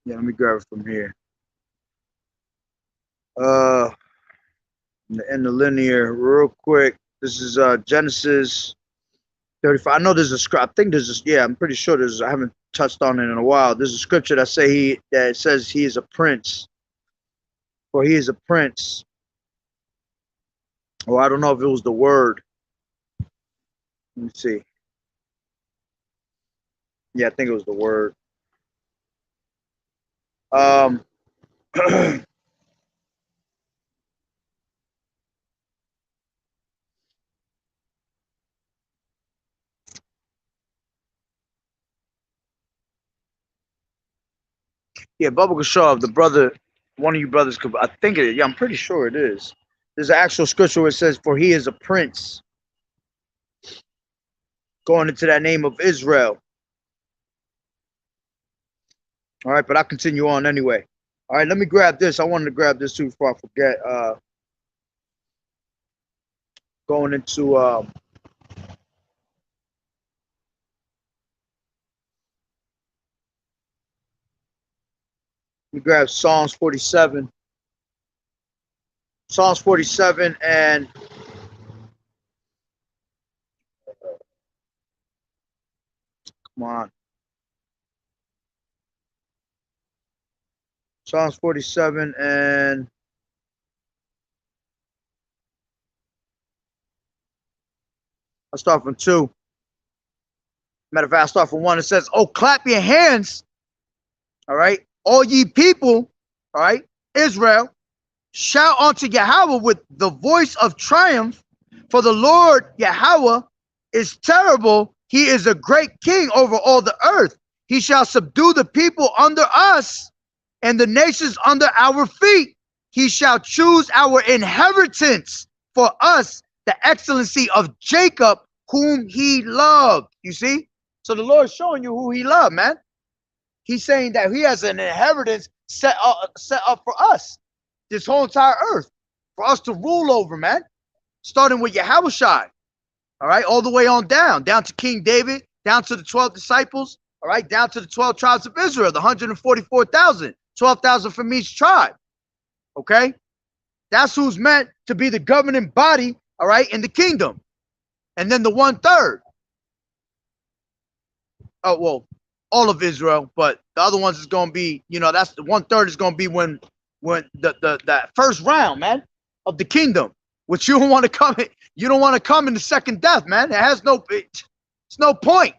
Yeah, let me grab it from here. In the linear, real quick. This is Genesis 35. I know there's a script. I think there's a, yeah, I'm pretty sure there's. I haven't touched on it in a while. There's a scripture that says he is a prince, for he is a prince. Or I don't know if it was the word. Let me see. Yeah, I think it was the word. Yeah, Bubba Kashov, the brother, one of you brothers could, I think it is. Yeah, I'm pretty sure it is. There's an actual scripture where it says, for he is a prince, going into that name of Israel. All right, but I'll continue on anyway. All right, let me grab this. I wanted to grab this too before I forget. Going into let me grab Psalms 47. Psalms 47 and Come on. Psalms 47 and I'll start from 2. Matter of fact, I'll start from 1. It says, oh, clap your hands, all right, all ye people, all right, Israel, shout unto Yahweh with the voice of triumph, for the Lord Yahweh is terrible. He is a great king over all the earth. He shall subdue the people under us and the nations under our feet. He shall choose our inheritance for us, the excellency of Jacob, whom he loved. You see? So the Lord is showing you who he loved, man. He's saying that he has an inheritance set up for us, this whole entire earth, for us to rule over, man. Starting with YAHAWAH'S, all right, all the way on down to King David, down to the 12 disciples, all right, down to the 12 tribes of Israel, the 144,000, 12,000 from each tribe, okay? That's who's meant to be the governing body, all right, in the kingdom. And then the 1/3. Oh, well, all of Israel, but the other ones is going to be, you know, that's the 1/3 is going to be when that first round, man, of the kingdom, which you don't want to come in, you don't want to come in the second death, man. It has no, it's no point.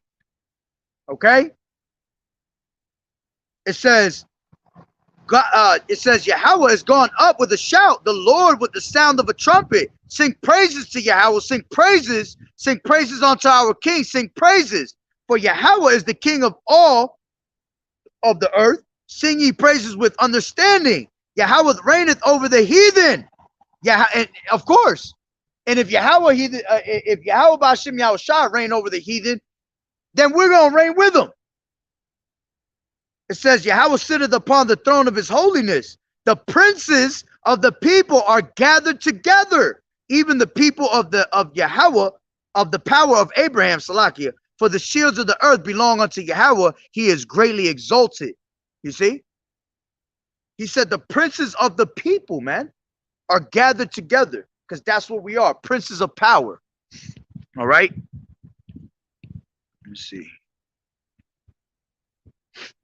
Okay. It says, God, it says Yahweh has gone up with a shout, the Lord with the sound of a trumpet. Sing praises to Yahweh, sing praises unto our King, sing praises. For Yahweh is the King of all of the earth. Sing ye praises with understanding. Yahweh reigneth over the heathen. Yeah, and of course. And if Yahweh B'Hashem Yahushua reign over the heathen, then we're gonna reign with them. It says Yahweh sitteth upon the throne of his holiness. The princes of the people are gathered together, even the people of Yahweh, of the power of Abraham, Salakia. For the shields of the earth belong unto Yahweh. He is greatly exalted. You see? He said the princes of the people, man, are gathered together, because that's what we are, princes of power. All right? Let me see.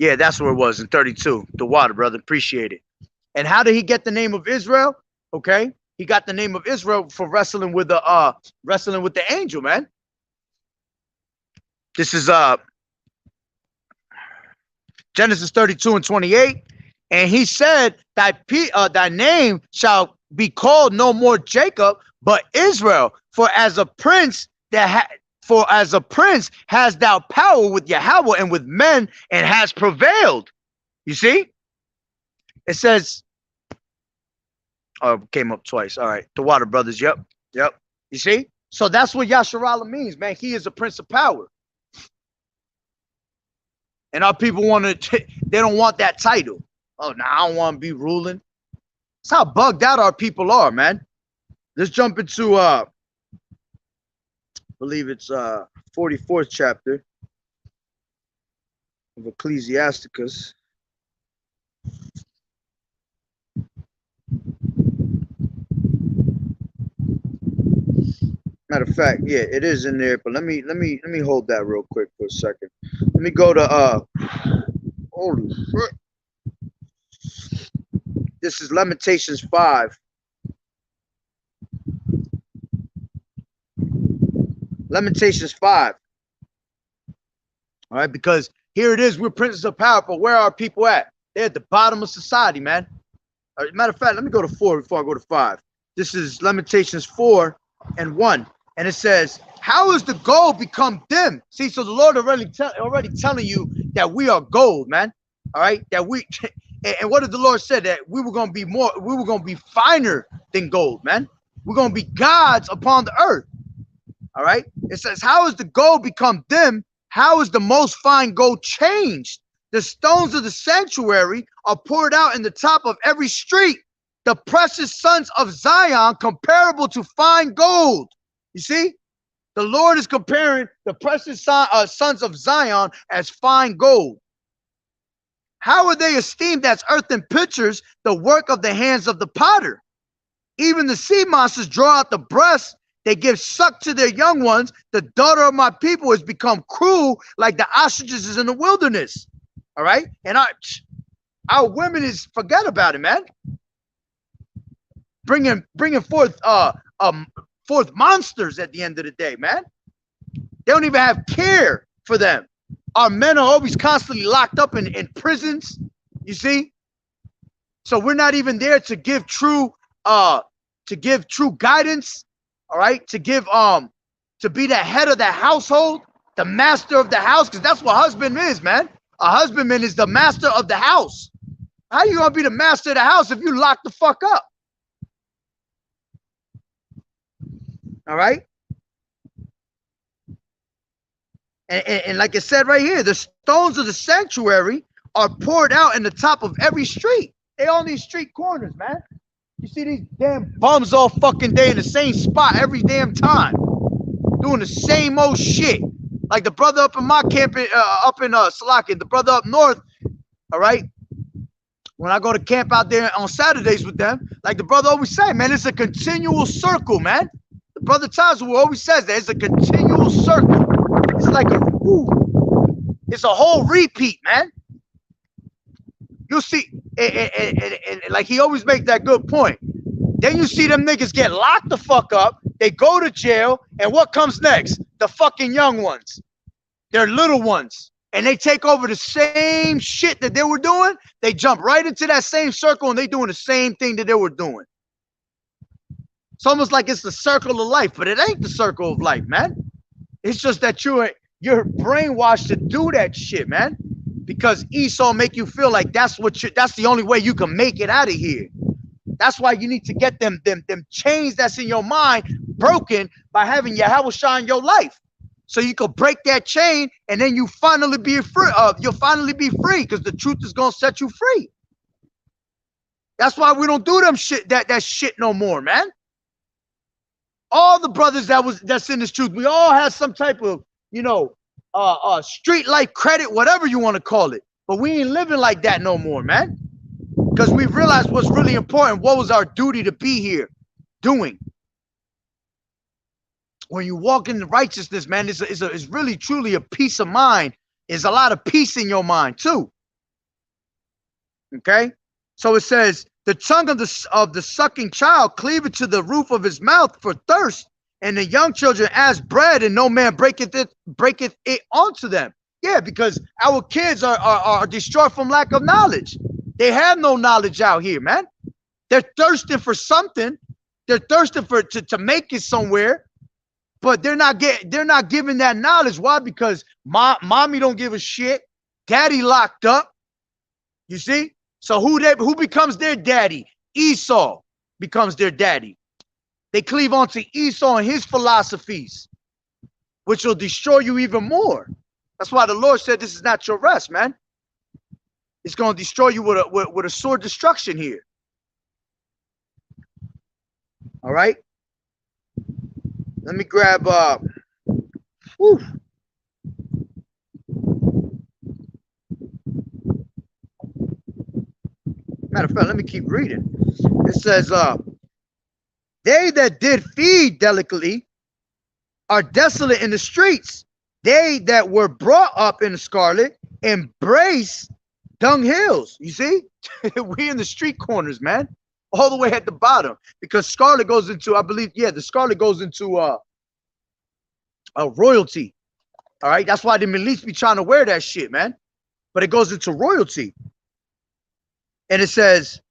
Yeah, that's where it was in 32. The water, brother. Appreciate it. And how did he get the name of Israel? Okay. He got the name of Israel for wrestling with the angel, man. This is Genesis 32 and 28. And he said, thy name shall be called no more Jacob, but Israel. For as a prince has thou power with Yahweh and with men, and has prevailed. You see? It says, oh, it came up twice. All right. The water brothers. Yep. You see? So that's what Yasharallah means, man. He is a prince of power. And our people they don't want that title. Oh, no, I don't want to be ruling. That's how bugged out our people are, man. Let's jump into I believe it's 44th chapter of Ecclesiasticus. Matter of fact, yeah, it is in there, but let me hold that real quick for a second. Let me go to holy shit. This is Lamentations 5. Lamentations 5. All right, because here it is, we're princes of power, but where are our people at? They're at the bottom of society, man. Matter of fact, let me go to 4 before I go to 5. This is Lamentations 4 and 1. And it says, how is the gold become dim? See, so the Lord already telling you that we are gold, man. All right, that we and what did the Lord say? That we were going to be finer than gold, man. We're going to be gods upon the earth. All right. It says, how is the gold become dim? How is the most fine gold changed? The stones of the sanctuary are poured out in the top of every street. The precious sons of Zion comparable to fine gold. You see, the Lord is comparing the precious sons of Zion as fine gold. How are they esteemed as earthen pitchers, the work of the hands of the potter? Even the sea monsters draw out the breast They give suck to their young ones. The daughter of my people has become cruel like the ostriches in the wilderness. All right? And our women is, forget about it, man. Bringing forth forth monsters at the end of the day, man. They don't even have care for them. Our men are always constantly locked up in prisons, you see? So we're not even there to give true guidance, all right? To be the head of the household, the master of the house, because that's what husband is, man. A husbandman is the master of the house. How you gonna be the master of the house if you lock the fuck up? All right? And like it said right here, the stones of the sanctuary are poured out in the top of every street. They on these street corners, man. You see these damn bums all fucking day in the same spot every damn time, doing the same old shit. Like the brother up in my camp, up in Salakia, the brother up north, all right? When I go to camp out there on Saturdays with them, like the brother always say, man, it's a continual circle, man. The brother Tazu always says that it's a continual circle. It's like it's a whole repeat, man. You'll see, and like he always makes that good point. Then you see them niggas get locked the fuck up. They go to jail, and what comes next? The fucking young ones. They're little ones. And they take over the same shit that they were doing. They jump right into that same circle, and they doing the same thing that they were doing. It's almost like it's the circle of life, but it ain't the circle of life, man. It's just that you're brainwashed to do that shit, man. Because Esau make you feel like that's the only way you can make it out of here. That's why you need to get them chains that's in your mind broken by having Yahweh shine your life. So you can break that chain and then you finally be free. You'll finally be free because the truth is gonna set you free. That's why we don't do them shit that shit no more, man. All the brothers that's in this truth, we all have some type of, street life credit, whatever you want to call it. But we ain't living like that no more, man. Because we realized what's really important. What was our duty to be here doing? When you walk in the righteousness, man, it's really truly a peace of mind. There's a lot of peace in your mind too. Okay, so it says the tongue of the sucking child cleaveth to the roof of his mouth for thirst, and the young children as bread, and no man breaketh it onto them. Yeah, because our kids are destroyed from lack of knowledge. They have no knowledge out here, man. They're thirsting for something. They're thirsting to make it somewhere, but they're not giving that knowledge. Why? Because mommy don't give a shit. Daddy locked up. You see? So who becomes their daddy? Esau becomes their daddy. They cleave onto Esau and his philosophies, which will destroy you even more. That's why the Lord said this is not your rest, man. It's going to destroy you with a sword destruction here. All right. Let me grab matter of fact, let me keep reading. It says, they that did feed delicately are desolate in the streets. They that were brought up in the scarlet embrace dunghills. You see? We in the street corners, man. All the way at the bottom. Because scarlet goes into, I believe, yeah, the scarlet goes into royalty. All right? That's why the militia be trying to wear that shit, man. But it goes into royalty. And it says,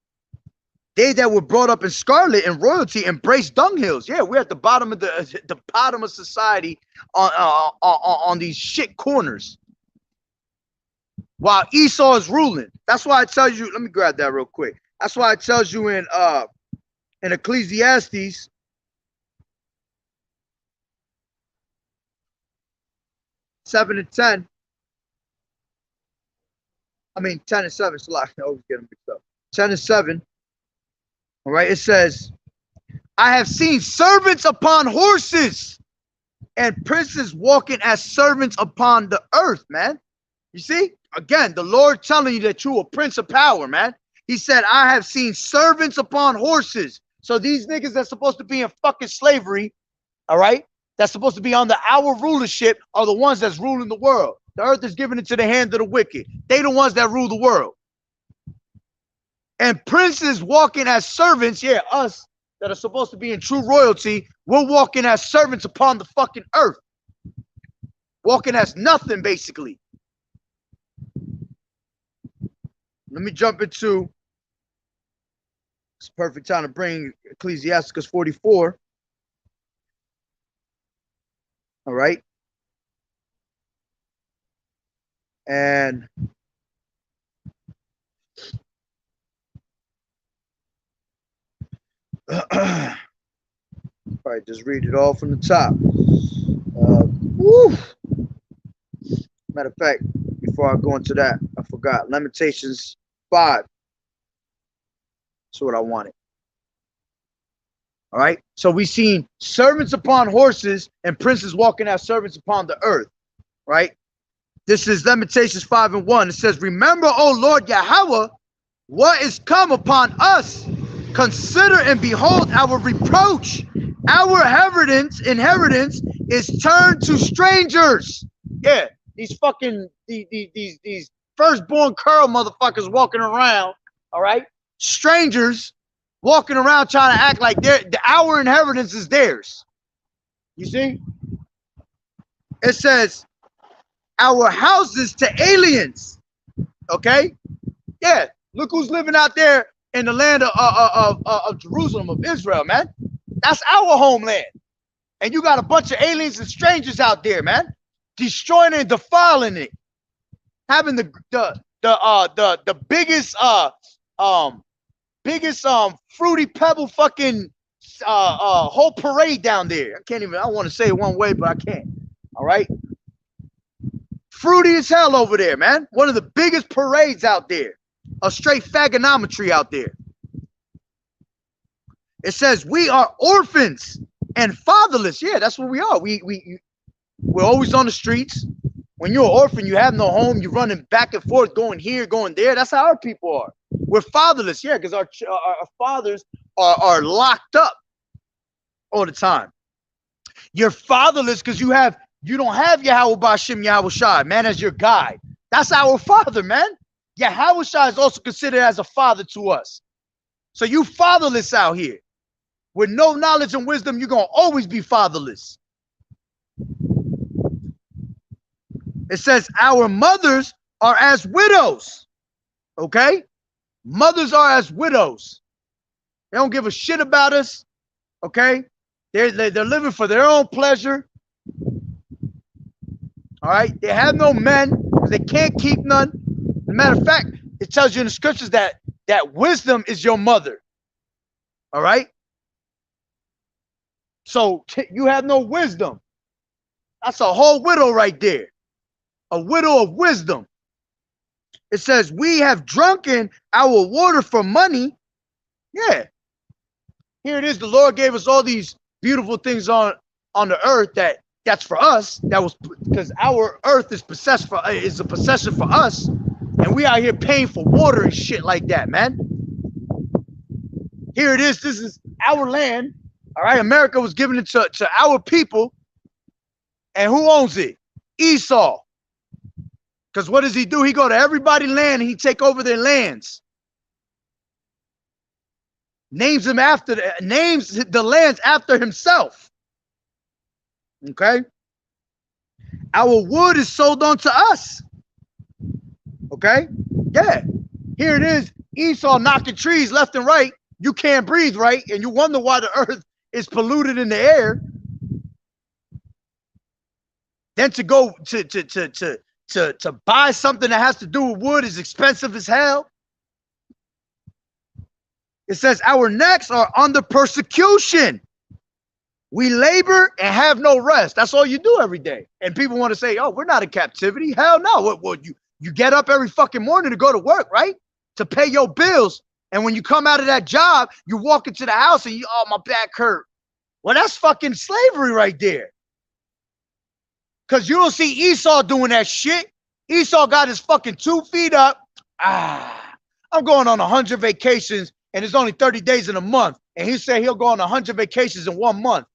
they that were brought up in scarlet and royalty embrace dunghills. Yeah, we're at the bottom of the bottom of society on these shit corners. While Esau is ruling. That's why it tells you, let me grab that real quick. That's why it tells you in Ecclesiastes 7 and 10. I mean 10 and 7. So I always get them mixed up. 10 and 7. All right, it says, I have seen servants upon horses and princes walking as servants upon the earth, man. You see? Again, the Lord telling you that you're a prince of power, man. He said, I have seen servants upon horses. So these niggas that's supposed to be in fucking slavery, all right, that's supposed to be under our rulership are the ones that's ruling the world. The earth is given into the hand of the wicked. They the ones that rule the world. And princes walking as servants, yeah, us that are supposed to be in true royalty, we're walking as servants upon the fucking earth. Walking as nothing, basically. Let me jump into, it's a perfect time to bring Ecclesiasticus 44. All right. And probably just read it all from the top. Matter of fact, before I go into that, I forgot. Lamentations 5. That's what I wanted. All right. So we've seen servants upon horses and princes walking as servants upon the earth. Right. This is Lamentations 5:1. It says, remember, O Lord Yahweh, what is come upon us. Consider and behold our reproach. Our inheritance is turned to strangers. Yeah, these fucking these firstborn curl motherfuckers walking around. All right, strangers walking around trying to act like our inheritance is theirs. You see? It says our houses to aliens. Okay? Yeah, look who's living out there in the land of Jerusalem, of Israel, man. That's our homeland. And you got a bunch of aliens and strangers out there, man, destroying and defiling it. Having the biggest fruity pebble fucking whole parade down there. I want to say it one way, but I can't. All right. Fruity as hell over there, man. One of the biggest parades out there. A straight fagonometry out there. It says we are orphans and fatherless. Yeah, that's what we are. We're always on the streets. When you're an orphan, you have no home. You're running back and forth, going here, going there. That's how our people are. We're fatherless, yeah, because our fathers are locked up all the time. You're fatherless because you don't have Yahweh Ba'Shem Yahweh Shai, man, as your guide. That's our father, man. Yahweh Shai is also considered as a father to us. So you fatherless out here. With no knowledge and wisdom, you're going to always be fatherless. It says our mothers are as widows. Okay? Mothers are as widows. They don't give a shit about us. Okay? They're living for their own pleasure. All right? They have no men because they can't keep none. As a matter of fact, it tells you in the scriptures that wisdom is your mother. All right? So you have no wisdom. That's a whole widow right there. A widow of wisdom. It says, we have drunken our water for money. Yeah. Here it is. The Lord gave us all these beautiful things on the earth that's for us. That was because our earth is a possession for us. And we out here paying for water and shit like that, man. Here it is. This is our land. All right. America was giving it to our people. And who owns it? Esau. Because what does he do? He go to everybody's land and he take over their lands. Names the lands after himself. Okay. Our wood is sold on to us. Okay. Yeah. Here it is. Esau knocking trees left and right. You can't breathe right. And you wonder why the earth is polluted in the air. Then to go to buy something that has to do with wood is expensive as hell. It says our necks are under persecution. We labor and have no rest. That's all you do every day. And people want to say, oh, we're not in captivity. Hell no. What you get up every fucking morning to go to work, right? To pay your bills. And when you come out of that job, you walk into the house and oh, my back hurt. Well, that's fucking slavery right there. Because you don't see Esau doing that shit. Esau got his fucking 2 feet up. I'm going on 100 vacations and it's only 30 days in a month. And he said he'll go on 100 vacations in 1 month.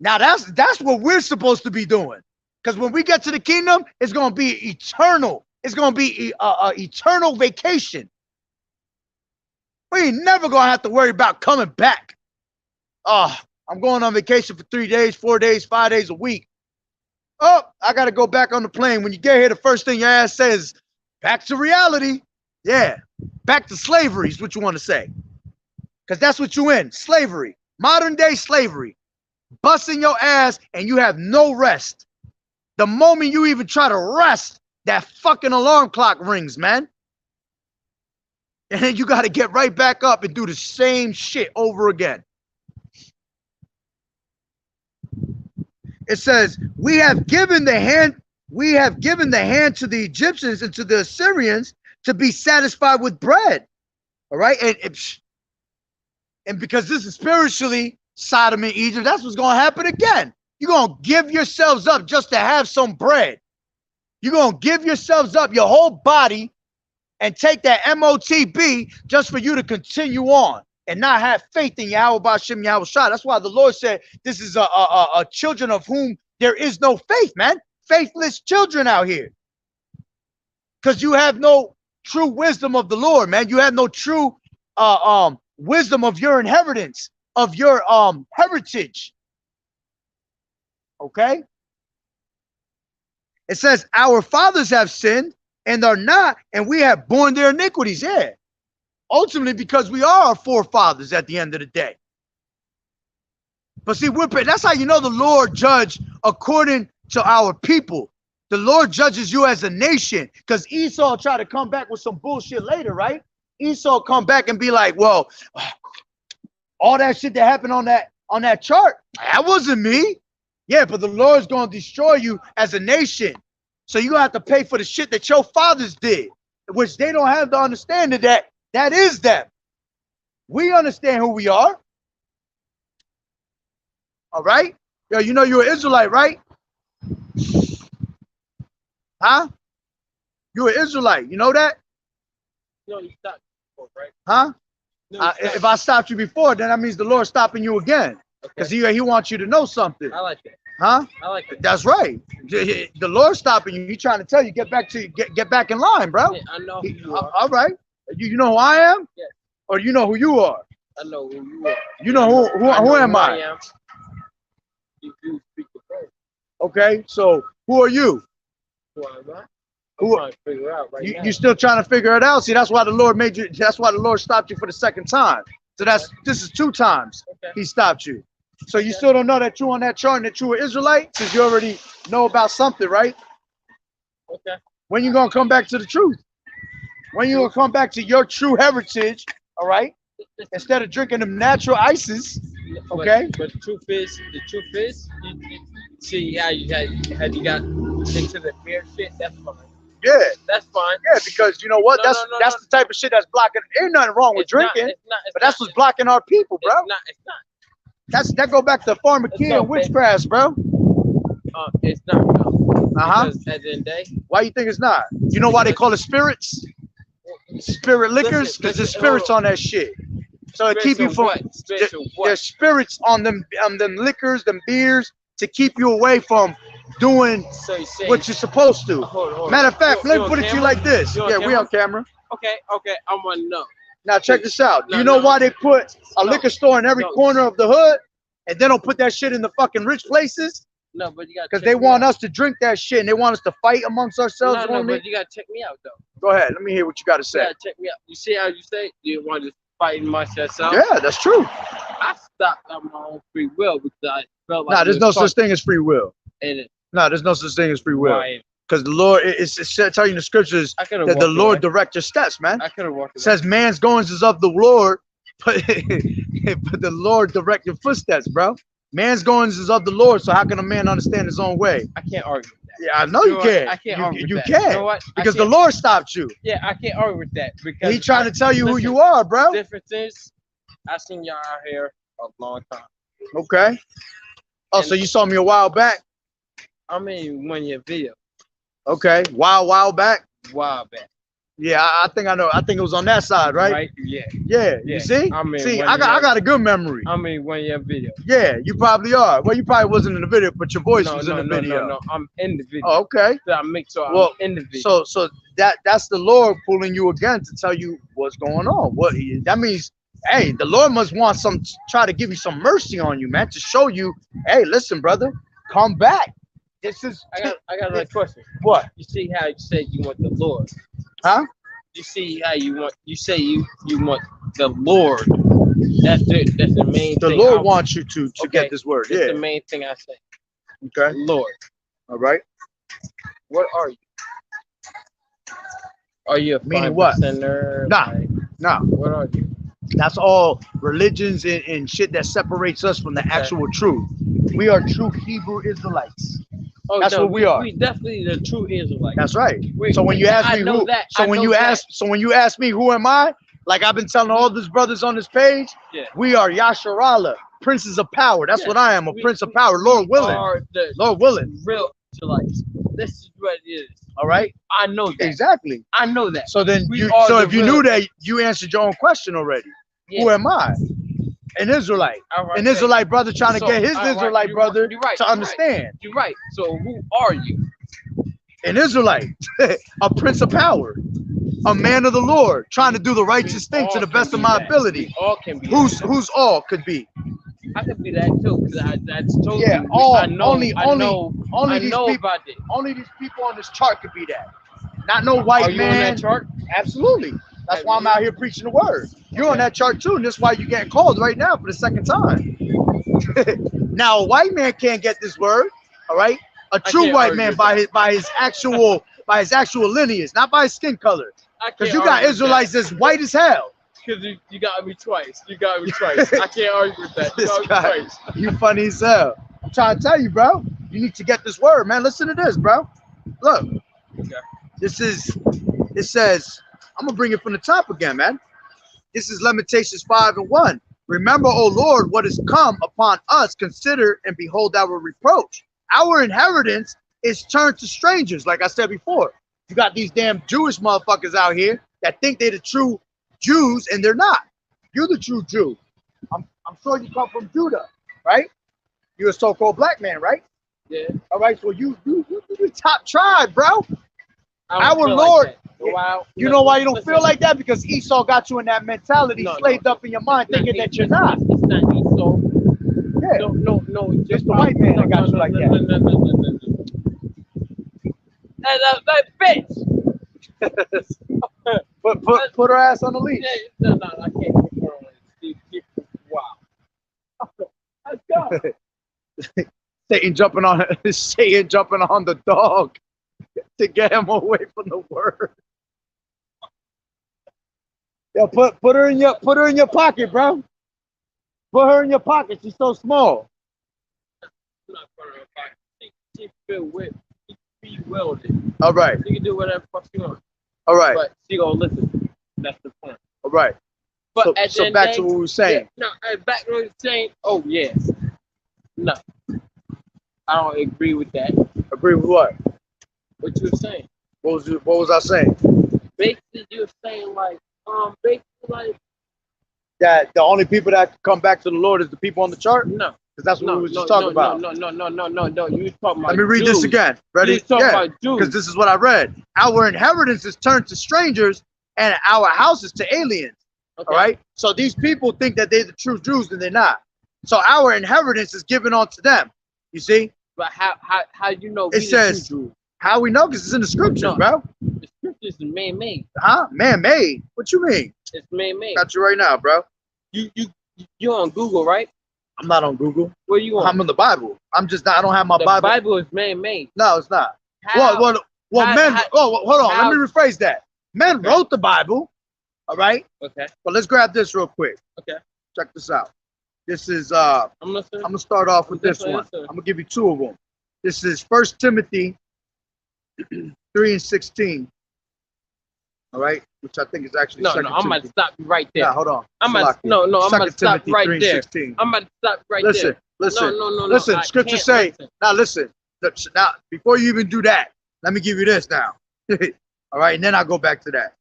Now that's what we're supposed to be doing. Because when we get to the kingdom, it's going to be eternal. It's going to be eternal vacation. We ain't never going to have to worry about coming back. Oh, I'm going on vacation for 3 days, 4 days, 5 days a week. Oh, I got to go back on the plane. When you get here, the first thing your ass says, back to reality. Yeah, back to slavery is what you want to say. Because that's what you in, slavery. Modern day slavery. Busting your ass and you have no rest. The moment you even try to rest, that fucking alarm clock rings, man. And then you got to get right back up and do the same shit over again. It says, we have given the hand to the Egyptians and to the Assyrians to be satisfied with bread. All right. And because this is spiritually Sodom and Egypt, that's what's going to happen again. You're going to give yourselves up just to have some bread. You're going to give yourselves up, your whole body, and take that MOTB just for you to continue on and not have faith in Yahweh B'Shem Yahweh Shai. That's why the Lord said this is a children of whom there is no faith, man. Faithless children out here. Because you have no true wisdom of the Lord, man. You have no true wisdom of your inheritance, of your heritage. Okay? It says, our fathers have sinned and are not, and we have borne their iniquities. Yeah. Ultimately, because we are our forefathers at the end of the day. But see, that's how you know the Lord judged according to our people. The Lord judges you as a nation, because Esau tried to come back with some bullshit later, right? Esau come back and be like, well, all that shit that happened on that chart, that wasn't me. Yeah, but the Lord's going to destroy you as a nation. So you're going to have to pay for the shit that your fathers did, which they don't have the understanding that that is them. We understand who we are. All right? Yo, you know you're an Israelite, right? Huh? You're an Israelite. You know that? No, you stopped before, right? Huh? No, If I stopped you before, then that means the Lord's stopping you again. Because he wants you to know something. I like that. Huh? I like that. That's right. The Lord's stopping you. He's trying to tell you, get back in line, bro. Yeah, I know who you are. All right. You know who I am? Yes. Or you know who you are? I know who you are. You know who am I? am. You speak the word. Okay, so who are you? Who am I? Who- trying to figure it out right now. You still trying to figure it out? See, that's why the Lord made you. That's why the Lord stopped you for the second time. So this is 2 times he stopped you. So you still don't know that you're on that chart and that you're an Israelite, since you already know about something, right? Okay. When you gonna come back to the truth? When you gonna come back to your true heritage? All right. Instead of drinking them natural ices. Okay. But the truth is, you see how you got into the beer shit. That's fine. Yeah. That's fine. Yeah, because you know what? That's the type of shit that's blocking. Ain't nothing wrong with drinking, but that's what's blocking our people, bro. It's not. That go back to pharmakeia and witchcraft, bro. It's not. No. Uh-huh. Because at the end of the day, Why you think it's not? You know why they call it spirits? Spirit liquors? Because there's spirits on that shit. So it keep you from there's spirits on them liquors, them beers, to keep you away from doing what you're supposed to. Hold on. Matter of fact, let me put it to you like this. Yeah, we on camera. Okay, I want to know. Now check this out. Do you know why they put a liquor store in every corner of the hood, and they don't put that shit in the fucking rich places? No, but you got because they want us to drink that shit, and they want us to fight amongst ourselves. No, but you gotta check me out though. Go ahead. Let me hear what you got to say. You gotta check me out. You see how you say you want to fight amongst yourself? Yeah, that's true. I stopped on my own free will because I felt like. Nah, there's no such thing as free will. No, there's no such thing as free will. Because the Lord, it's telling you in the scriptures that the Lord direct your steps, man. I could have walked. It says man's goings is of the Lord, but the Lord direct your footsteps, bro. Man's goings is of the Lord, so how can a man understand his own way? I can't argue with that. Yeah, I know you can. I can't argue with that. You can. You know what? Because the Lord stopped you. Yeah, I can't argue with that. Because He's trying to tell you who you are, bro. The difference is, I seen y'all out here a long time. Okay. Oh, so you saw me a while back? I mean, one year video. Okay. While back? While back. Yeah, I think I know. I think it was on that side, right? Right? Yeah. Yeah. Yeah. You see? I'm in See, one I of got your- a good memory. I'm in one of your videos. Yeah, you probably are. Well, you probably wasn't in the video, but your voice No, was no, in the no, video. no, no. I'm in the video. Oh, okay. So I make sure Well, I'm in the video. So that's the Lord pulling you again to tell you what's going on. What that means, hey, the Lord must want some try to give you some mercy on you, man, to show you, hey, listen, brother, come back. This is I got another question. what? You see how you said you want the Lord? Huh? You see how you want? You say you want the Lord. That's the main The thing. Lord wants you to Okay, get this word. That's Yeah. the main thing I say. Okay. Lord, All right. what are you? Are you a Meaning 5%? what? Nah. Like, Nah. what are you? That's all religions and shit that separates us from the actual truth. We are true Hebrew Israelites. Oh, That's no, what we are. We definitely the true Israelites. That's right. Wait, So when you ask I me know who, that. so I when know you that. ask me who am I, like I've been telling all these brothers on this page, Yeah. we are Yasharallah, princes of power. That's Yeah. what I am, a We- prince of power. Lord we willing, are the Lord willing. real Israelites. This is what it is. All right, I know that. exactly. I know that. So then, We are so the if you real- knew that, you answered your own question already. Yeah. Who am I? An Israelite. All right, An Israelite brother trying to So, get his all right, Israelite you're brother right, you're right, to you're right. understand. You're right. So who are you? An Israelite, a prince of power, a man of the Lord, trying to do the righteous thing to all the can best of be my that. ability. We all can be Who's all could be? that. I could be that too, because that's totally. Yeah, all I know. only I know. only I these know people, about it. only these people on this chart could be that. Not no white Are you man. on that chart? Absolutely. That's why I'm out here preaching the word. You're on Okay. that chart too, and that's why you're getting called right now for the second time. Now a white man can't get this word, all right? A true can't white argue man with by that. his actual lineage, not by his skin color. Because you got Israelites that's white as hell. Because you got me twice. You got me twice. I can't argue with that. You This got me guy, twice. you funny as hell. I'm trying to tell you, bro. You need to get this word, man. Listen to this, bro. Look. Okay. It says, I'm gonna bring it from the top again, man. This is Lamentations 5:1. Remember, O Lord, what has come upon us. Consider and behold our reproach. Our inheritance is turned to strangers, like I said before. You got these damn Jewish motherfuckers out here that think they're the true Jews, and they're not. You're the true Jew. I'm sure you come from Judah, right? You're a so-called black man, right? Yeah. All right, so you the top tribe, bro. I don't Our feel Lord, like that. Wow. you know why you don't Listen. feel like that? Because Esau got you in that mentality, No, slaved up in your mind, thinking that you're not. It's not Esau. Yeah. No. Just the white man that got you like that. No. That bitch. Put her ass on the leash. No, I can't put her on it. Wow. Let's go. Satan jumping on the dog to get him away from the word. Yo, put her in your pocket, bro. Put her in your pocket. She's so small. I'm not putting her in her pocket. She feel with. She be welded. All right. She can do whatever fuck she wants. All right. But she gonna listen. That's the point. All right. But at the So end back of to the what we were saying. Yeah, no, back to what we were saying. Oh yeah. No. I don't agree with that. Agree with what? What you were saying. What was I saying? Basically, you were saying basically like That the only people that come back to the Lord is the people on the chart? no. Because that's what we were just talking about. No. You was talking about Let me read Jews. this again. Ready? You was talking Yeah. about Jews. Because this is what I read. Our inheritance is turned to strangers and our houses to aliens. Okay. All right. So these people think that they're the true Jews and they're not. So our inheritance is given onto them. You see? But how you know It says, Jews? how we know? Because it's in the scriptures, No. bro. The scriptures is man-made. Huh? Man-made. What you mean? It's man-made. Got you right now, bro. You on Google, right? I'm not on Google. Where you on? I'm in the Bible. I'm just not. I don't have my The Bible. Bible is man-made. No, it's not. How? Men. Hold on. how- Let me rephrase that. Men Okay. wrote the Bible. All right. Okay. But let's grab this real quick. Okay. Check this out. This is I'm listening. I'm gonna start off with this Listen, one. listen. I'm gonna give you two of them. This is 1 Timothy 3:16. All right, which I think is actually No, 2 I'm about to Timothy. stop you right there. Yeah, hold on. I'm about to, Salakia. no, I'm 2 about to stop Timothy right there. 3:16. I'm about to stop right Listen, there. listen, No. listen. I Scripture can't say. listen. Now listen. Now before you even do that, let me give you this now. All right, and then I'll go back to that.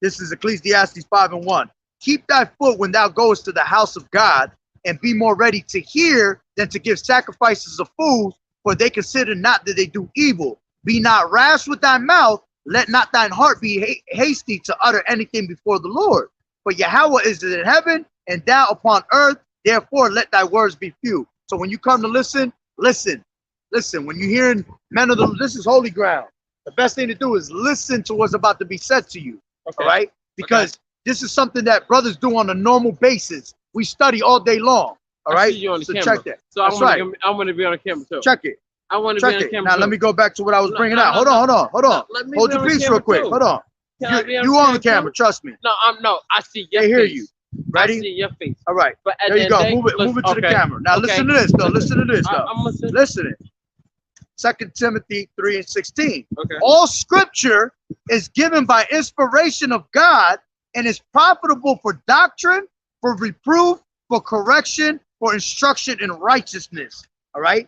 This is Ecclesiastes 5:1. Keep thy foot when thou goest to the house of God, and be more ready to hear than to give sacrifices of fools, for they consider not that they do evil. Be not rash with thy mouth, let not thine heart be hasty to utter anything before the Lord. For Yahweh is in heaven, and thou upon earth, therefore let thy words be few. So when you come to listen, listen. Listen, when you're hearing men of the, this is holy ground. The best thing to do is listen to what's about to be said to you. Okay. All right? Because this is something that brothers do on a normal basis. We study all day long. All right? I see you on the so camera. Check that. So That's I want to be on the camera too. Check it. I want to be on the camera. Now let me go back to what I was bringing out. Hold on. Hold your peace real quick. Hold on. You on the camera, trust me. No, I see your face. They hear face. You. Ready? I see your face. All right. But there you go. Move it to the camera. Now listen to this though. Listen to this though. I'm listening. Listen. 2 Timothy 3:16. Okay. All scripture is given by inspiration of God and is profitable for doctrine, for reproof, for correction, for instruction in righteousness. All right.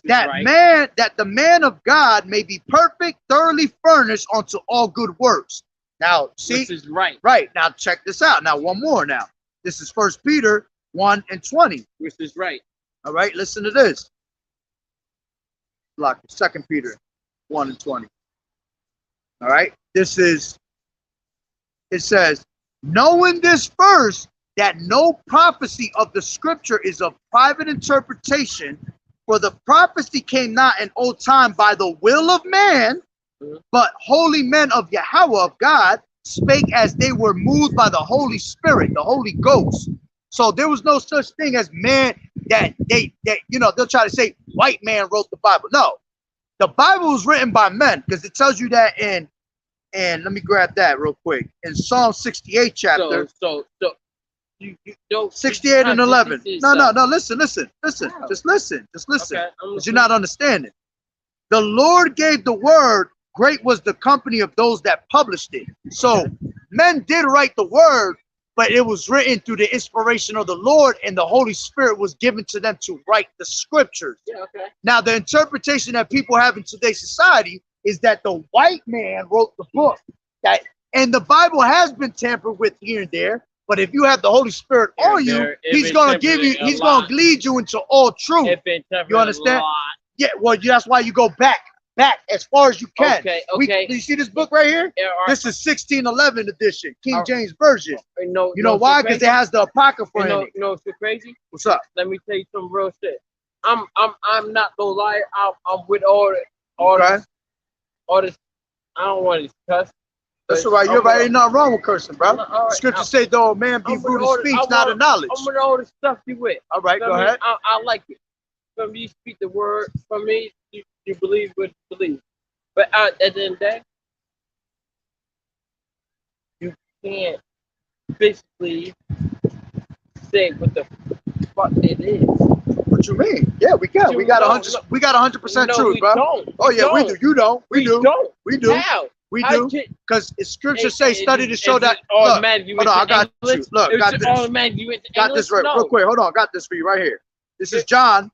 That the man of God may be perfect, thoroughly furnished unto all good works. Now, see, this is right. Right. Now check this out. Now, one more now. This is 1 Peter 1:20. Which is right. All right, listen to this. Lock 2 Peter 1:20. All right. It says, knowing this first, that no prophecy of the scripture is of private interpretation, for the prophecy came not in old time by the will of man, but holy men of Yahweh of God spake as they were moved by the Holy Spirit, the Holy Ghost. So there was no such thing as man that they'll try to say white man wrote the Bible. No, the Bible was written by men, because it tells you that in, and let me grab that real quick, in Psalm 68 chapter. You don't 68 and 11. No. Listen. Wow. Just listen. Okay, because you're not understanding. The Lord gave the word. Great was the company of those that published it. So men did write the word, but it was written through the inspiration of the Lord, and the Holy Spirit was given to them to write the scriptures. Yeah, okay. Now, the interpretation that people have in today's society is that the white man wrote the book. And the Bible has been tampered with here and there. But if you have the Holy Spirit on you, he's going to lead you into all truth. You understand? Yeah, well, that's why you go back as far as you can. Okay. You see this book right here? This is 1611 edition, King James Version. You know why? Because it has the Apocrypha in it. You know what's so crazy? What's up? Let me tell you some real shit. I'm not no liar. I'm with all this. I don't want to cuss. That's all right. You're right. Ain't nothing wrong with cursing, bro. Right, Scripture say, though, man be brute of speech, not of knowledge. I'm with all the stuff you with. All right, go ahead. I like it. For me, you speak the word. For me, you believe what you believe. But at the end of the day, you can't basically say what the fuck it is. What you mean? Yeah, we can. We got 100% truth, bro. Oh yeah, we do. You don't. We do. We do. How? We do, because scripture say study to show that. Hold on, I got you. Look, got this. Got this right. Real quick. Hold on, got this for you right here. This is John.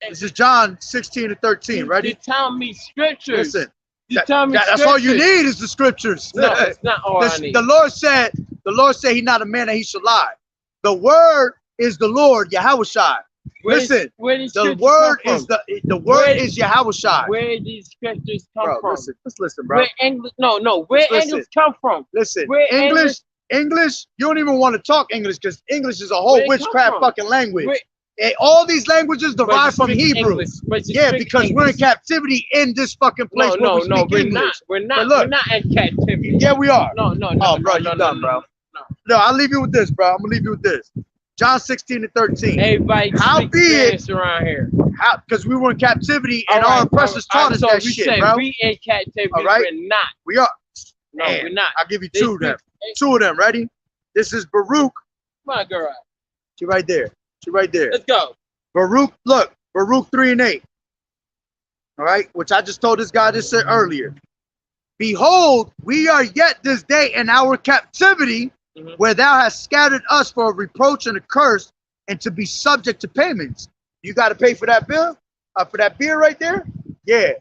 This is John 16 and 13. Ready? You tell me scriptures. Listen. That's all you need is the scriptures. No, it's not all I need. The Lord said he's not a man that he should lie. The word is the Lord, Yahawashi. Listen, the word is Yahawashi. Where these scriptures come from? Listen, bro. Where English? No. Where English come from? Listen, English. You don't even want to talk English, because English is a whole witchcraft fucking language. And all these languages derive from Hebrew. Yeah, because we're in captivity in this fucking place. No, we're not. We're not in captivity. Yeah, we are. No. Oh, bro, you're done, bro. No, I'll leave you with this, bro. I'm gonna leave you with this. John 16 and 13. Everybody speaks around here. Because we were in captivity and our oppressors taught us that shit, bro. We in captivity. All right? We're not. We are. No, we're not. I'll give you two of them. Two of them. Ready? This is Baruch. Come on, girl. She right there. Let's go. Baruch, look. Baruch 3 and 8. All right? Which I just told this guy this said earlier. Behold, we are yet this day in our captivity, where thou hast scattered us for a reproach and a curse, and to be subject to payments. You got to pay for that bill? For that beer right there? Yeah.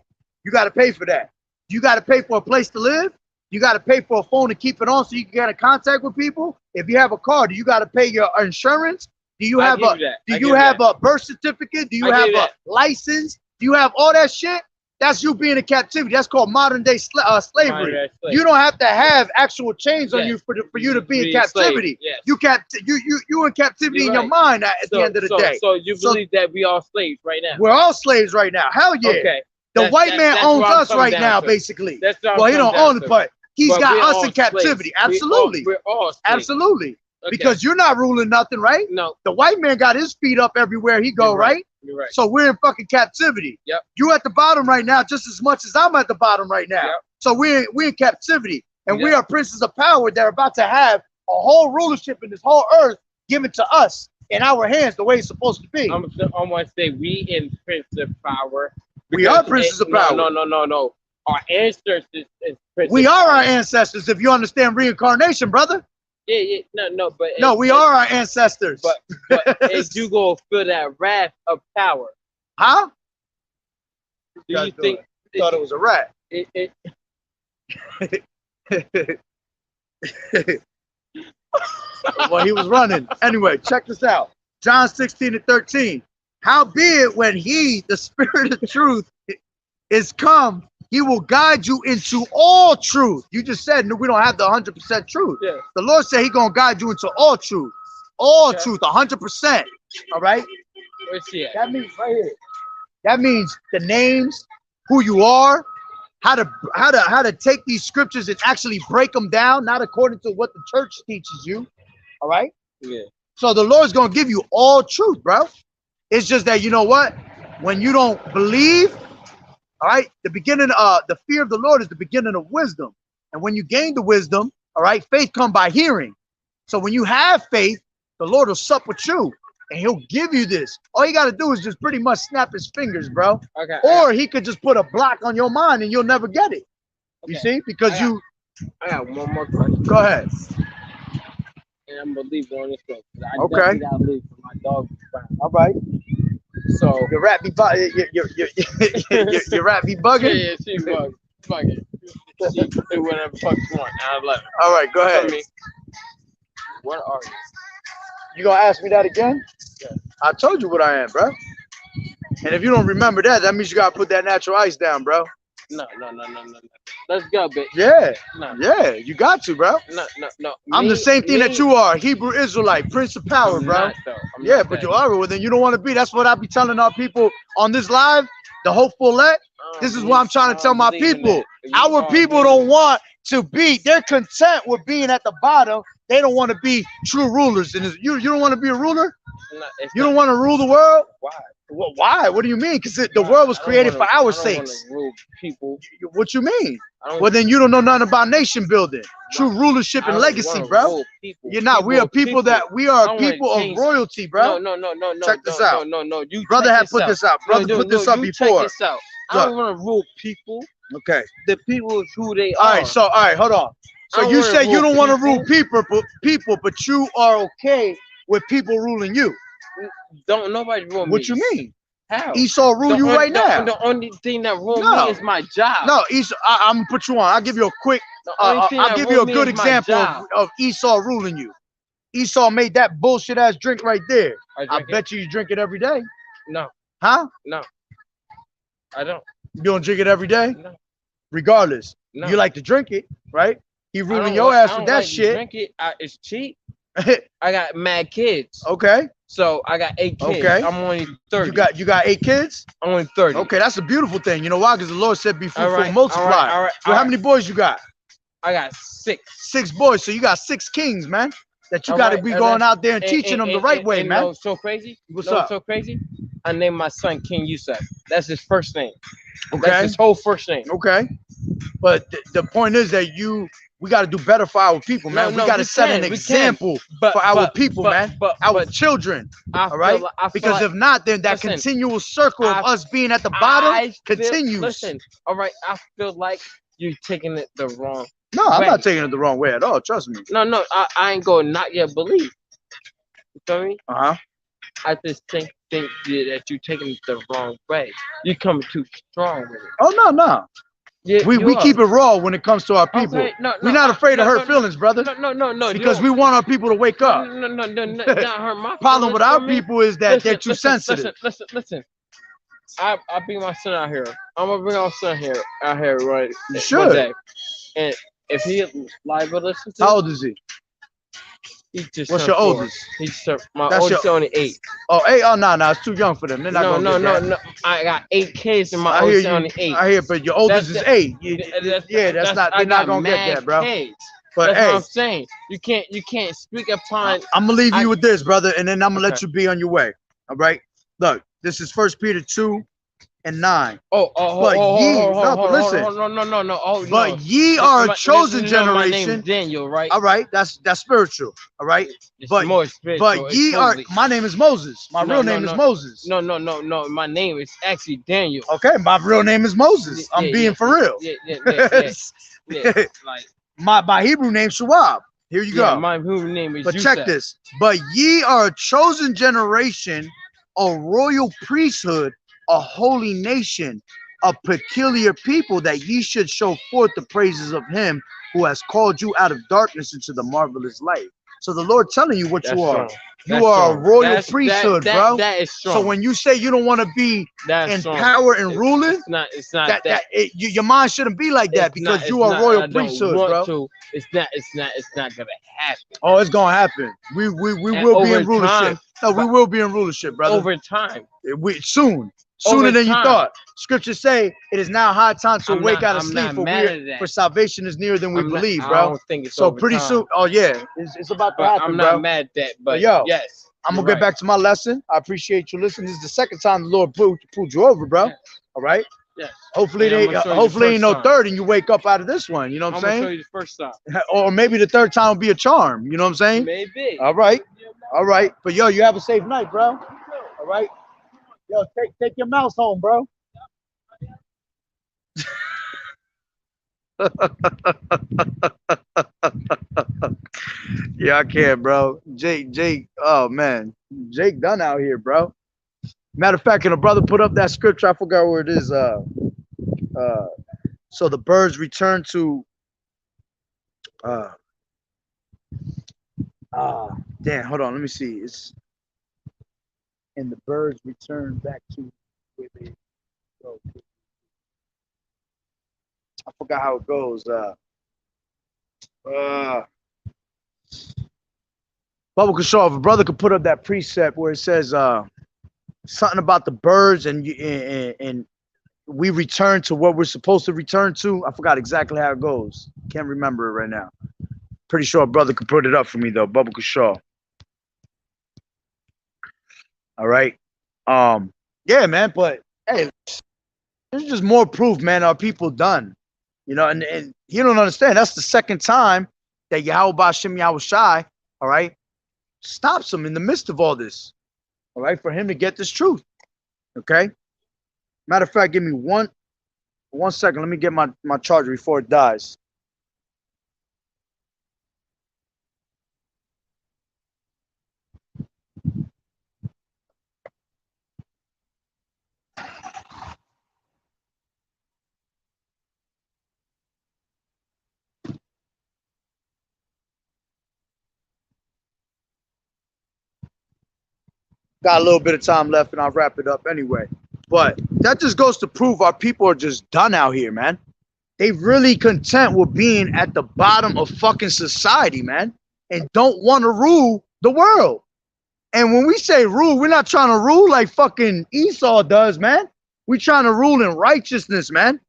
You got to pay for that. You got to pay for a place to live? You got to pay for a phone to keep it on so you can get in contact with people. If you have a car, do you got to pay your insurance? Do you have a birth certificate? Do you have a license? Do you have all that shit? That's you being in captivity. That's called modern day slavery. You don't have to have actual chains on you for you to be in captivity. Yes. You in captivity in your mind at the end of the day. So you believe that we are slaves right now? We're all slaves right now. Hell yeah. Okay. The white man owns us right now, basically. Well, he don't own it, but he's got us in captivity. Absolutely. We're all slaves. Absolutely. Okay. Because you're not ruling nothing, right? No. The white man got his feet up everywhere he go, right? You're right. So we're in fucking captivity. Yep. You at the bottom right now just as much as I'm at the bottom right now. Yep. So we're in captivity. And we are princes of power that are about to have a whole rulership in this whole earth given to us in our hands the way it's supposed to be. I'm going to say we in princes of power. We are princes of power. No. Our ancestors is princes. We are our ancestors, if you understand reincarnation, brother. Yeah, no, but no, we are our ancestors. But if you go feel that wrath of power, huh? Do you think? Thought it was a rat. Well, he was running. Anyway, check this out. John 16:13. Howbeit, when he, the Spirit of truth, is come, he will guide you into all truth. You just said we don't have the 100% truth. Yeah. The Lord said he's going to guide you into all truth. All truth, 100%. All right? Where's she at? That means right here. That means the names, who you are, how to take these scriptures and actually break them down, not according to what the church teaches you. All right? Yeah. So the Lord's going to give you all truth, bro. It's just that, you know what? When you don't believe, all right, the fear of the Lord is the beginning of wisdom. And when you gain the wisdom, all right, faith comes by hearing. So when you have faith, the Lord will sup with you and he'll give you this. All you got to do is just pretty much snap his fingers, bro. Okay. Or he could just put a block on your mind and you'll never get it. Okay. You see? Because I got one more question. Go ahead. And I'm going to leave it on this one. Okay. Got to leave for my dog. All right. So your rat be your rat be bugging? Yeah, she bugging. She do whatever the fuck she want. I love it. All right, go ahead. What are you? You gonna ask me that again? Yeah. I told you what I am, bro. And if you don't remember that, that means you gotta put that natural ice down, bro. No. Let's go, bitch. Yeah. No. Yeah, you got to, bro. No. I'm the same thing that you are, Hebrew Israelite, Prince of Power, bro. Yeah, but you are. Well, then you don't want to be. That's what I be telling our people on this live, the hopeful elect. This is what I'm trying to tell my people. Our people don't want to be. They're content with being at the bottom. They don't want to be true rulers. And you don't want to be a ruler? You don't want to rule the world? Why? Well, why? What do you mean? Because the world was created for our sakes. Rule people. What you mean? Well, then you don't know nothing about nation building, true rulership and legacy, bro. You're not. We are people that we are people of royalty, bro. No. Check this out. No. You brother had put this out. Brother put this up before. Check this out. I don't want to rule people. Okay. The people is who they are. All right. So, hold on. So you said you don't want to rule people, but you are okay with people ruling you. Don't nobody rule me. What you mean? How? Esau rule you right now. The only thing that rule me is my job. No, Esau. I'm gonna put you on. I'll give you a quick. I'll give you a good example of Esau ruling you. Esau made that bullshit ass drink right there. I bet you drink it every day. No. Huh? No. I don't. You don't drink it every day? No. Regardless. No. You like to drink it, right? He ruling your ass with that shit. Drink it. It's cheap. I got mad kids. Okay. So I got 8 kids. Okay. I'm only 30. You got 8 kids? I'm only 30. Okay, that's a beautiful thing. You know why? Because the Lord said be fruitful and multiply. All right. So how many boys you got? I got 6. 6 boys. So you got 6 kings, man. That you got to be going out there and teaching them the right way, man. No, so crazy. What's up? So crazy. I named my son King Yusuf. That's his first name. Okay. That's his whole first name. Okay. But the point is that we got to do better for our people, man. We got to set an example for our people, man. Our children. All right? Because if not, then that continual circle of us being at the bottom continues. Listen, all right. I feel like you're taking it the wrong way. No, I'm not taking it the wrong way at all. Trust me. No. I ain't going to not yet believe. You feel me? I just think that you're taking it the wrong way. You're coming too strong with it. Oh, no. Yeah, We keep it raw when it comes to our people. Okay, no, We're not afraid to hurt no, feelings, brother. No. Because we want our people to wake up. No, not hurt my Problem with our feelings, people is that they're too sensitive. Listen. I bring my son out here. I'm gonna bring our son out here right You one should. day. And if he live to listen to, How old is he? he just What's turned your 4. oldest? My That's oldest is only 8. Oh, 8? Oh, no, it's too young for them. They're not gonna get that. No. I got 8 kids and my I hear oldest is you. only 8. I hear, but your oldest is 8. That's not. They're not gonna get that, bro. Kids. But That's hey, what I'm saying. You can't speak upon. I'm gonna leave you with this, brother, and then I'm gonna let you be on your way. All right. Look, this is 1 Peter 2:9. But ye are a chosen generation. My name is Daniel, right? All right, that's spiritual. All right, but more spiritual. But ye are. My name is Moses. My real name is Moses. No. My name is actually Daniel. Okay, my real name is Moses. I'm being for real. Yeah. Like my Hebrew name Shawab. Here you go. My Hebrew name is. But check this. But ye are a chosen generation, a royal priesthood, a holy nation, a peculiar people, that ye should show forth the praises of him who has called you out of darkness into the marvelous light. So the Lord telling you what you are. You are a royal priesthood, bro. That is strong. So when you say you don't want to be in power and ruling, it's not that. Your mind shouldn't be like that, because you are royal priesthood, bro. It's not gonna happen. Oh, it's gonna happen. We will be in rulership. No, we will be in rulership, brother. Over time. Sooner than you thought. Scriptures say it is now high time to wake out of sleep, for salvation is nearer than we believe, bro. I don't think it's so pretty soon. Oh yeah, it's about to happen, I'm bro. not mad at that, but yo, yes. I'm gonna get back to my lesson. I appreciate you listening. This is the second time the Lord pulled you over, bro. Yeah. All right. Yes. Hopefully ain't no third and you wake up out of this one. You know what I'm saying? I'm gonna show you the first time. Or maybe the third time will be a charm. You know what I'm saying? Maybe. All right. But yo, you have a safe night, bro. All right. Yo, take your mouse home, bro. Yeah, I can't, bro. Jake, oh man, Jake done out here, bro. Matter of fact, can a brother put up that scripture? I forgot where it is. So the birds return to. Damn, hold on, let me see. It's. And the birds return back to where they go. I forgot how it goes. Bubba Kashaw, if a brother could put up that precept where it says something about the birds and we return to what we're supposed to return to. I forgot exactly how it goes. Can't remember it right now. Pretty sure a brother could put it up for me though. Bubba Kashaw. All right. Yeah, man. But hey, there's just more proof, man. Our people done. You know, and you don't understand. That's the second time that YAHAWAH'S, all right, stops him in the midst of all this. All right, for him to get this truth. Okay. Matter of fact, give me one second. Let me get my charger before it dies. Got a little bit of time left and I'll wrap it up anyway. But that just goes to prove our people are just done out here, man. They really content with being at the bottom of fucking society, man, and don't want to rule the world. And when we say rule, we're not trying to rule like fucking Esau does, man. We're trying to rule in righteousness, man.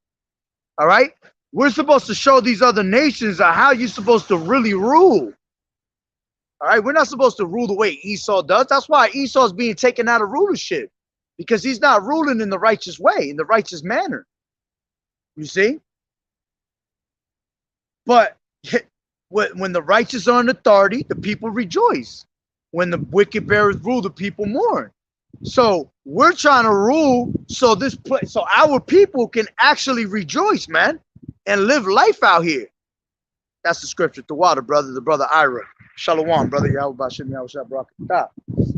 All right? We're supposed to show these other nations how you're supposed to really rule. All right, we're not supposed to rule the way Esau does. That's why Esau's being taken out of rulership, because he's not ruling in the righteous way, in the righteous manner. You see? But when the righteous are in authority, the people rejoice. When the wicked bearers rule, the people mourn. So we're trying to rule so our people can actually rejoice, man, and live life out here. That's the scripture. The water, brother, the brother Ira. Shalom, brother. All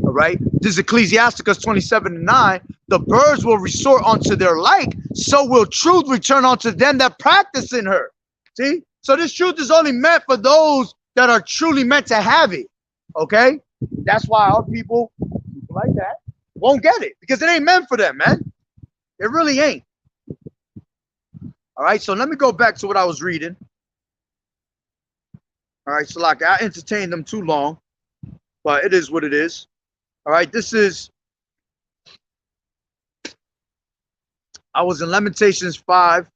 right. This is Ecclesiasticus 27:9. the birds will resort unto their like, so will truth return unto them that practice in her. See? So this truth is only meant for those that are truly meant to have it. Okay? That's why our people like that won't get it, because it ain't meant for them, man. It really ain't. All right, so let me go back to what I was reading. All right, so like I entertained them too long, but it is what it is. All right, I was in Lamentations 5.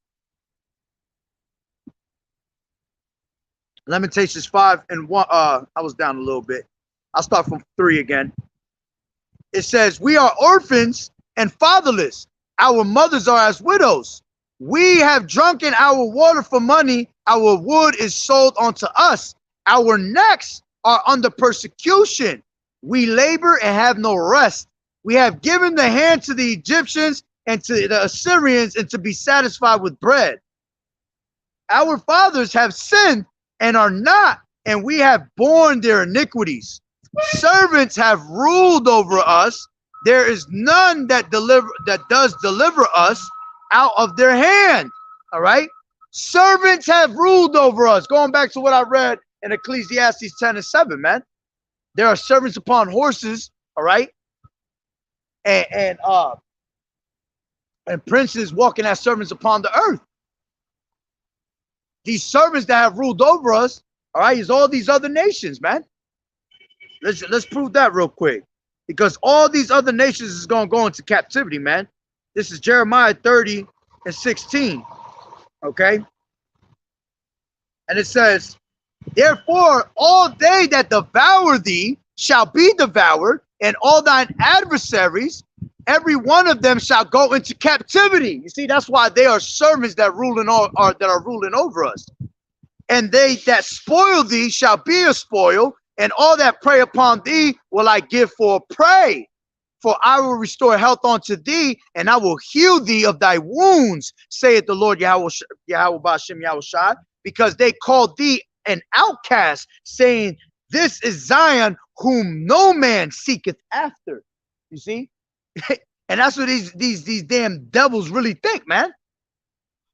Lamentations 5 and 1. I was down a little bit. I'll start from 3 again. It says, we are orphans and fatherless. Our mothers are as widows. We have drunken our water for money. Our wood is sold unto us. Our necks are under persecution. We labor and have no rest. We have given the hand to the Egyptians and to the Assyrians, and to be satisfied with bread. Our fathers have sinned and are not, and we have borne their iniquities. Servants have ruled over us. There is none that does deliver us out of their hand. All right. Servants have ruled over us. Going back to what I read in Ecclesiastes 10 and 7, man. There are servants upon horses. All right. And princes walking as servants upon the earth. These servants that have ruled over us, all right, is all these other nations, man. Let's prove that real quick. Because all these other nations is going to go into captivity, man. This is Jeremiah 30 and 16. Okay? And it says, therefore, all they that devour thee shall be devoured, and all thine adversaries, every one of them shall go into captivity. You see, that's why they are servants that are ruling over us. And they that spoil thee shall be a spoil, and all that prey upon thee will I give for a prey. For I will restore health unto thee, and I will heal thee of thy wounds, saith the Lord Yahweh Ba'ashem Yahushai, because they called thee an outcast, saying, this is Zion, whom no man seeketh after. You see? And that's what these damn devils really think, man.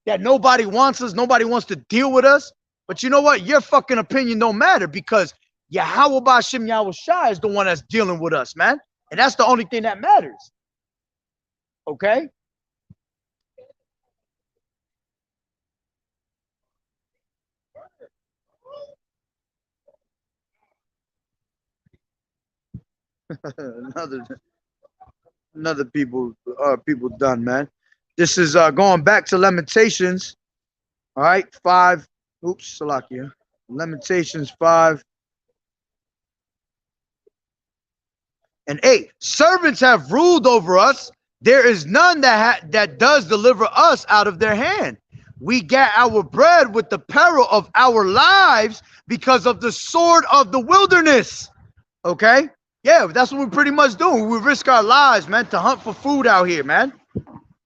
That nobody wants us, nobody wants to deal with us. But you know what? Your fucking opinion don't matter, because Yahweh Ba'ashem Yahushai is the one that's dealing with us, man. And that's the only thing that matters. Okay? another people done, man. This is going back to Lamentations. All right, 5. Oops, Salakia. Lamentations 5 and 8. Servants have ruled over us. There is none that does deliver us out of their hand. We get our bread with the peril of our lives because of the sword of the wilderness. Okay? Yeah, that's what we're pretty much doing. We risk our lives, man, to hunt for food out here, man.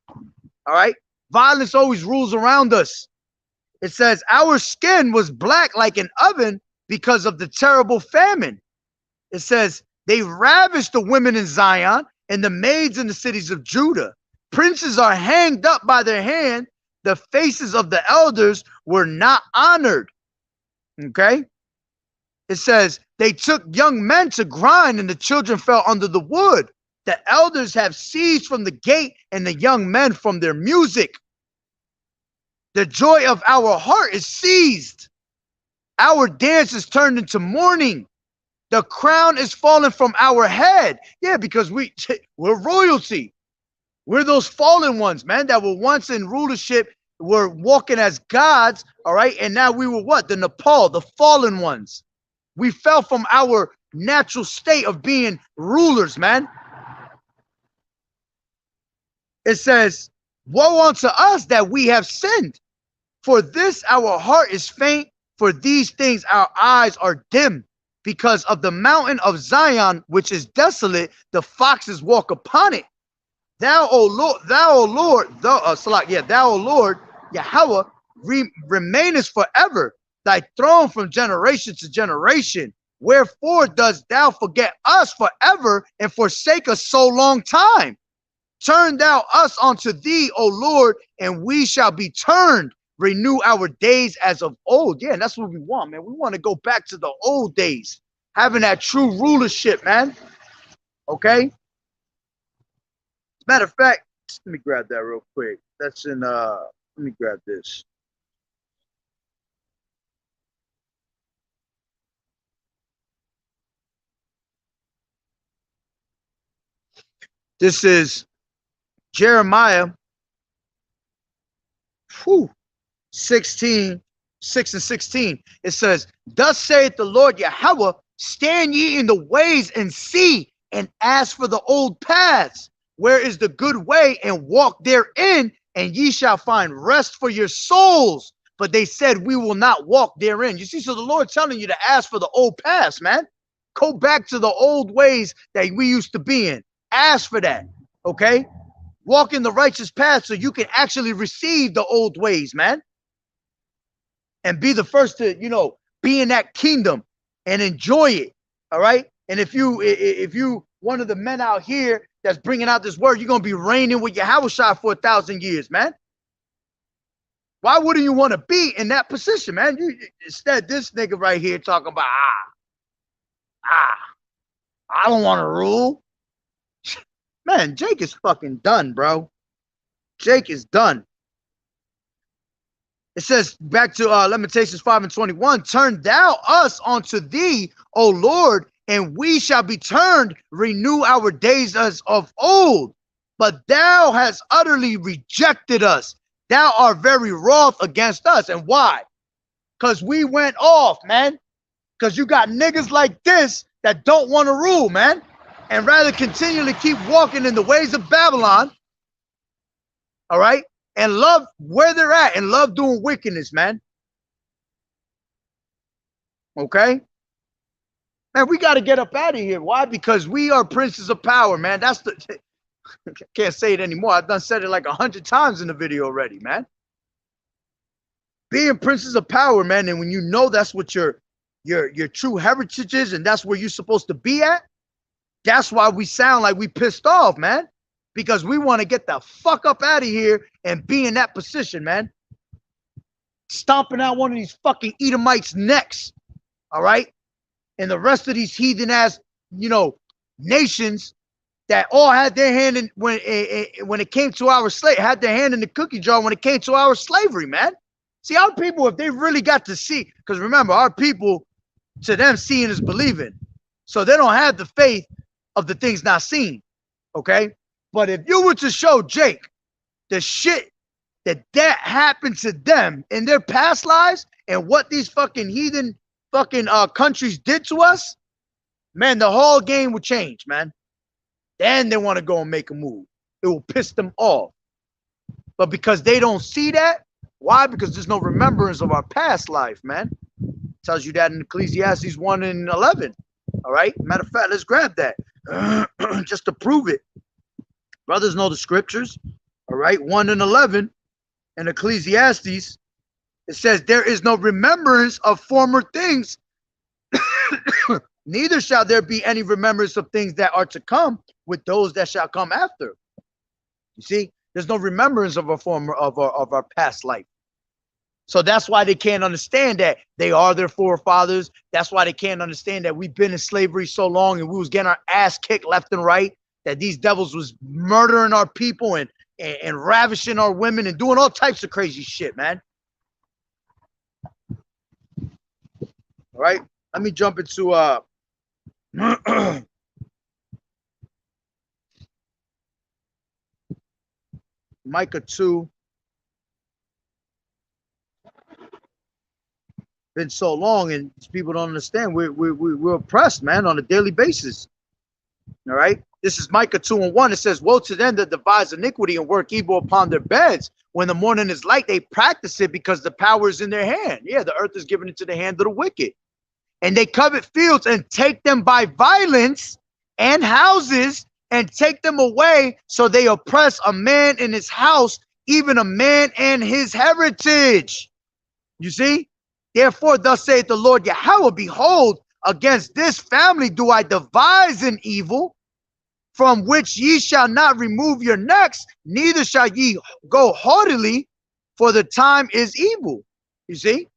All right? Violence always rules around us. It says, our skin was black like an oven because of the terrible famine. It says, they ravished the women in Zion and the maids in the cities of Judah. Princes are hanged up by their hand. The faces of the elders were not honored. Okay? It says, they took young men to grind, and the children fell under the wood. The elders have ceased from the gate, and the young men from their music. The joy of our heart is seized. Our dance is turned into mourning. The crown is fallen from our head. Yeah, because we're royalty. We're those fallen ones, man, that were once in rulership, were walking as gods, all right? And now we were what? The Nepal, the fallen ones. We fell from our natural state of being rulers, man. It says, woe unto us that we have sinned. For this our heart is faint. For these things our eyes are dim. Because of the mountain of Zion, which is desolate, the foxes walk upon it. Thou, O Lord, thou, O Lord, Yahweh, remainest forever. Thy throne from generation to generation. Wherefore dost thou forget us forever and forsake us so long time? Turn thou us unto thee, O Lord, and we shall be turned. Renew our days as of old. Yeah, and that's what we want, man. We want to go back to the old days, having that true rulership, man. Okay? Matter of fact, let me grab that real quick. That's in, let me grab this. This is Jeremiah 16, 6 and 16. It says, thus saith the Lord Yahweh, stand ye in the ways and see, and ask for the old paths. Where is the good way, and walk therein, and ye shall find rest for your souls. But they said, we will not walk therein. You see, so the Lord telling you to ask for the old paths, man. Go back to the old ways that we used to be in. Ask for that, okay? Walk in the righteous path so you can actually receive the old ways, man. And be the first to, you know, be in that kingdom and enjoy it, all right? And if you one of the men out here that's bringing out this word, you're going to be reigning with Yahawashi for 1,000 years, man. Why wouldn't you want to be in that position, man? Instead, this nigga right here talking about, I don't want to rule. Man, Jake is fucking done, bro. Jake is done. It says back to Lamentations 5 and 21, turn thou us unto thee, O Lord, and we shall be turned, renew our days as of old. But thou hast utterly rejected us. Thou art very wroth against us. And why? Because we went off, man. Because you got niggas like this that don't want to rule, man. And rather continually keep walking in the ways of Babylon. All right? And love where they're at and love doing wickedness, man. Okay? Man, we got to get up out of here. Why? Because we are princes of power, man. That's the... Can't say it anymore. I've done said it like 100 times in the video already, man. Being princes of power, man, and when you know that's what your true heritage is and that's where you're supposed to be at, that's why we sound like we pissed off, man. Because we want to get the fuck up out of here and be in that position, man. Stomping out one of these fucking Edomites' necks, all right? And the rest of these heathen ass, you know, nations that all had their hand in when it came to our slave, had their hand in the cookie jar when it came to our slavery, man. See, our people, if they really got to see, because remember, our people, to them, seeing is believing. So they don't have the faith of the things not seen, okay? But if you were to show Jake the shit that happened to them in their past lives and what these fucking heathen fucking countries did to us, man, the whole game would change, man. Then they want to go and make a move. It will piss them off. But because they don't see that, why? Because there's no remembrance of our past life, man. Tells you that in Ecclesiastes 1 and 11. All right? Matter of fact, let's grab that. Just to prove it. Brothers know the scriptures. All right? 1 and 11 in Ecclesiastes. It says, there is no remembrance of former things. Neither shall there be any remembrance of things that are to come with those that shall come after. You see, there's no remembrance of our past life. So that's why they can't understand that they are their forefathers. That's why they can't understand that we've been in slavery so long and we was getting our ass kicked left and right, that these devils was murdering our people and ravishing our women and doing all types of crazy shit, man. All right, let me jump into Micah 2. Been so long and people don't understand. We're oppressed, man, on a daily basis. All right. This is Micah 2 and 1. It says, woe to them that devise iniquity and work evil upon their beds. When the morning is light, they practice it because the power is in their hand. Yeah, the earth is given into the hand of the wicked. And they covet fields and take them by violence, and houses and take them away. So they oppress a man in his house, even a man and his heritage. You see? Therefore, thus saith the Lord Yahweh, behold, against this family do I devise an evil, from which ye shall not remove your necks, neither shall ye go haughtily, for the time is evil. You see?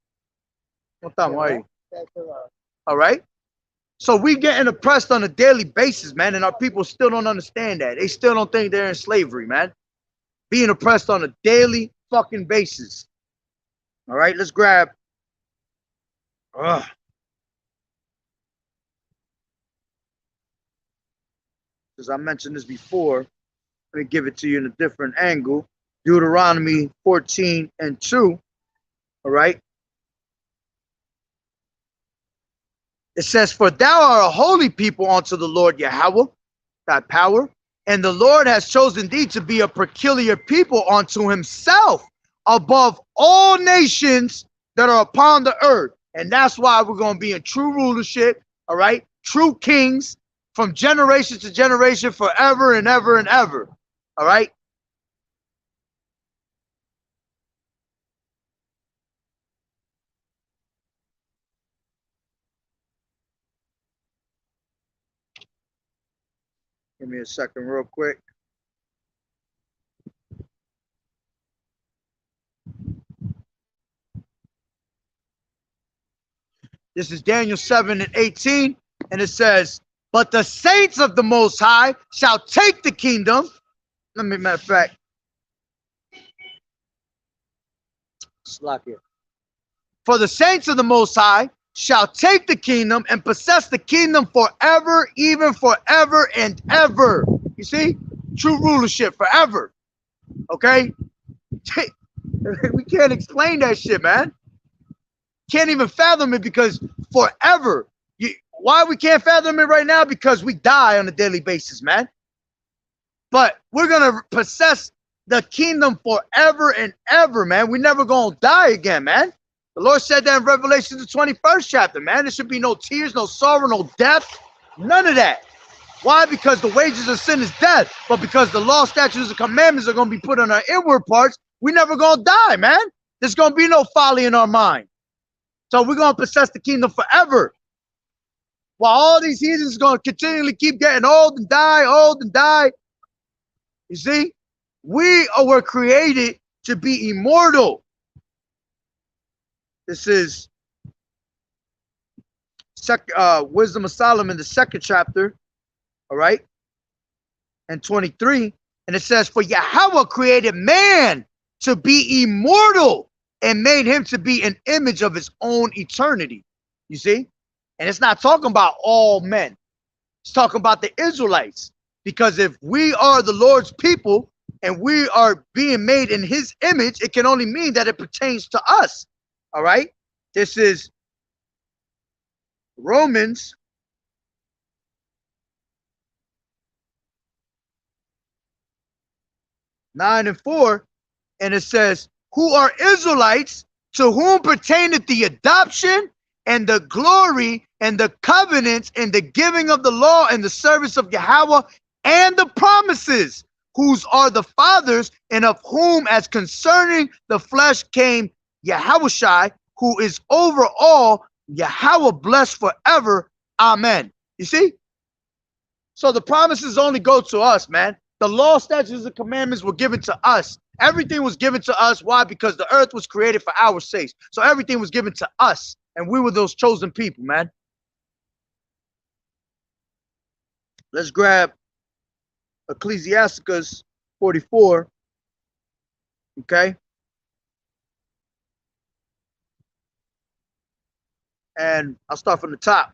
What time are you? All right. So we getting oppressed on a daily basis, man, and our people still don't understand that. They still don't think they're in slavery, man. Being oppressed on a daily fucking basis. All right, let's grab. As I mentioned this before, let me give it to you in a different angle. Deuteronomy 14:2. All right. It says, for thou art a holy people unto the Lord Yahweh, thy power, and the Lord has chosen thee to be a peculiar people unto himself above all nations that are upon the earth. And that's why we're going to be in true rulership, all right? True kings from generation to generation, forever and ever and ever, all right? Give me a second real quick. This is Daniel 7:18, and it says, but the saints of the Most High shall take the kingdom. Matter of fact, slack here. For the saints of the Most High shall take the kingdom and possess the kingdom forever, even forever and ever. You see? True rulership forever. Okay? We can't explain that shit, man. Can't even fathom it because forever. Why we can't fathom it right now? Because we die on a daily basis, man. But we're going to possess the kingdom forever and ever, man. We're never going to die again, man. The Lord said that in Revelation, the 21st chapter, man. There should be no tears, no sorrow, no death, none of that. Why? Because the wages of sin is death. But because the law, statutes, and commandments are going to be put on our inward parts, we're never going to die, man. There's going to be no folly in our mind. So we're going to possess the kingdom forever. While all these heathens are going to continually keep getting old and die. You see? We were created to be immortal. This is Wisdom of Solomon, the 2nd chapter, all right, and 23. And it says, for Yahweh created man to be immortal and made him to be an image of his own eternity. You see? And it's not talking about all men. It's talking about the Israelites. Because if we are the Lord's people and we are being made in his image, it can only mean that it pertains to us. All right? This is Romans 9:4, and it says, who are Israelites, to whom pertaineth the adoption and the glory and the covenants and the giving of the law and the service of Yahweh and the promises, whose are the fathers, and of whom as concerning the flesh came Yahawashi, who is over all, Yahweh blessed forever. Amen. You see? So the promises only go to us, man. The law, statutes, and commandments were given to us. Everything was given to us. Why? Because the earth was created for our sakes. So everything was given to us. And we were those chosen people, man. Let's grab Ecclesiasticus 44. Okay. And I'll start from the top.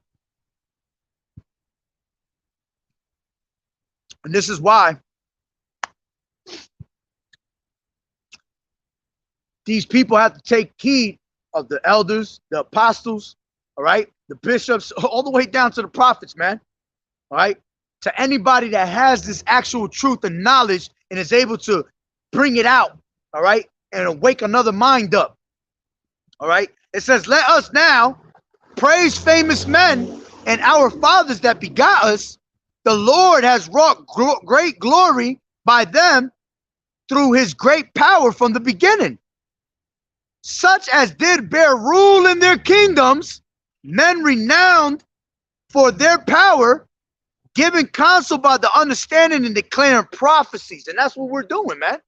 And this is why these people have to take heed of the elders, the apostles, all right, the bishops, all the way down to the prophets, man. All right. To anybody that has this actual truth and knowledge and is able to bring it out, all right, and wake another mind up. All right. It says, let us now praise famous men and our fathers that begot us. The Lord has wrought great glory by them through his great power from the beginning. Such as did bear rule in their kingdoms, men renowned for their power, giving counsel by the understanding and declaring prophecies. And that's what we're doing, man.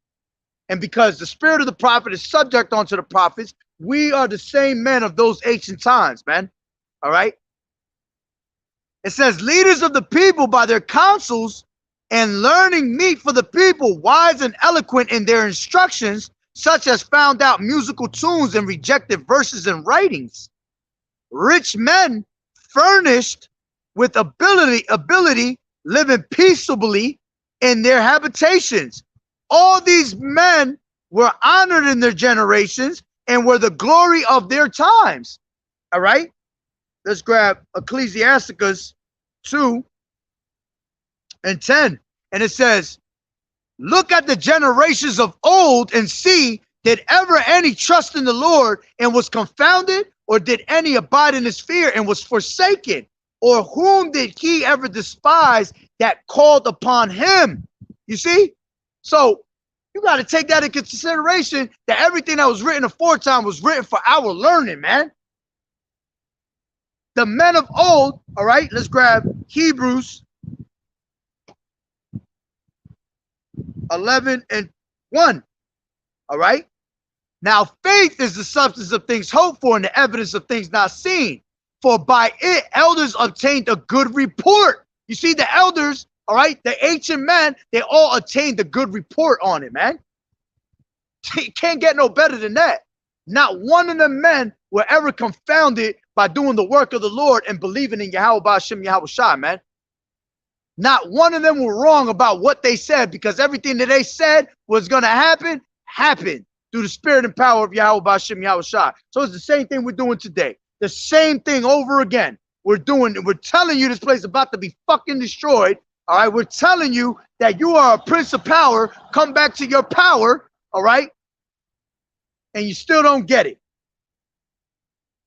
And because the spirit of the prophet is subject unto the prophets, we are the same men of those ancient times, man. All right. It says, leaders of the people by their counsels and learning meet for the people, wise and eloquent in their instructions, such as found out musical tunes and rejected verses and writings. Rich men furnished with ability living peaceably in their habitations. All these men were honored in their generations and were the glory of their times. All right. Let's grab Ecclesiasticus 2 and 10. And it says, look at the generations of old and see, did ever any trust in the Lord and was confounded? Or did any abide in his fear and was forsaken? Or whom did he ever despise that called upon him? You see? So you got to take that into consideration, that everything that was written aforetime was written for our learning, man. The men of old, all right, let's grab Hebrews 11 and 1, all right? Now, faith is the substance of things hoped for and the evidence of things not seen. For by it, elders obtained a good report. You see, the elders, all right, the ancient men, they all attained a good report on it, man. You can't get no better than that. Not one of the men were ever confounded by doing the work of the Lord and believing in Yahweh Ba'ashem Yahweh Shai, man. Not one of them were wrong about what they said, because everything that they said was going to happen, happened through the spirit and power of Yahweh Ba'ashem Yahweh Shai. So it's the same thing we're doing today. The same thing over again. We're telling you this place is about to be fucking destroyed. All right. We're telling you that you are a prince of power. Come back to your power. All right. And you still don't get it.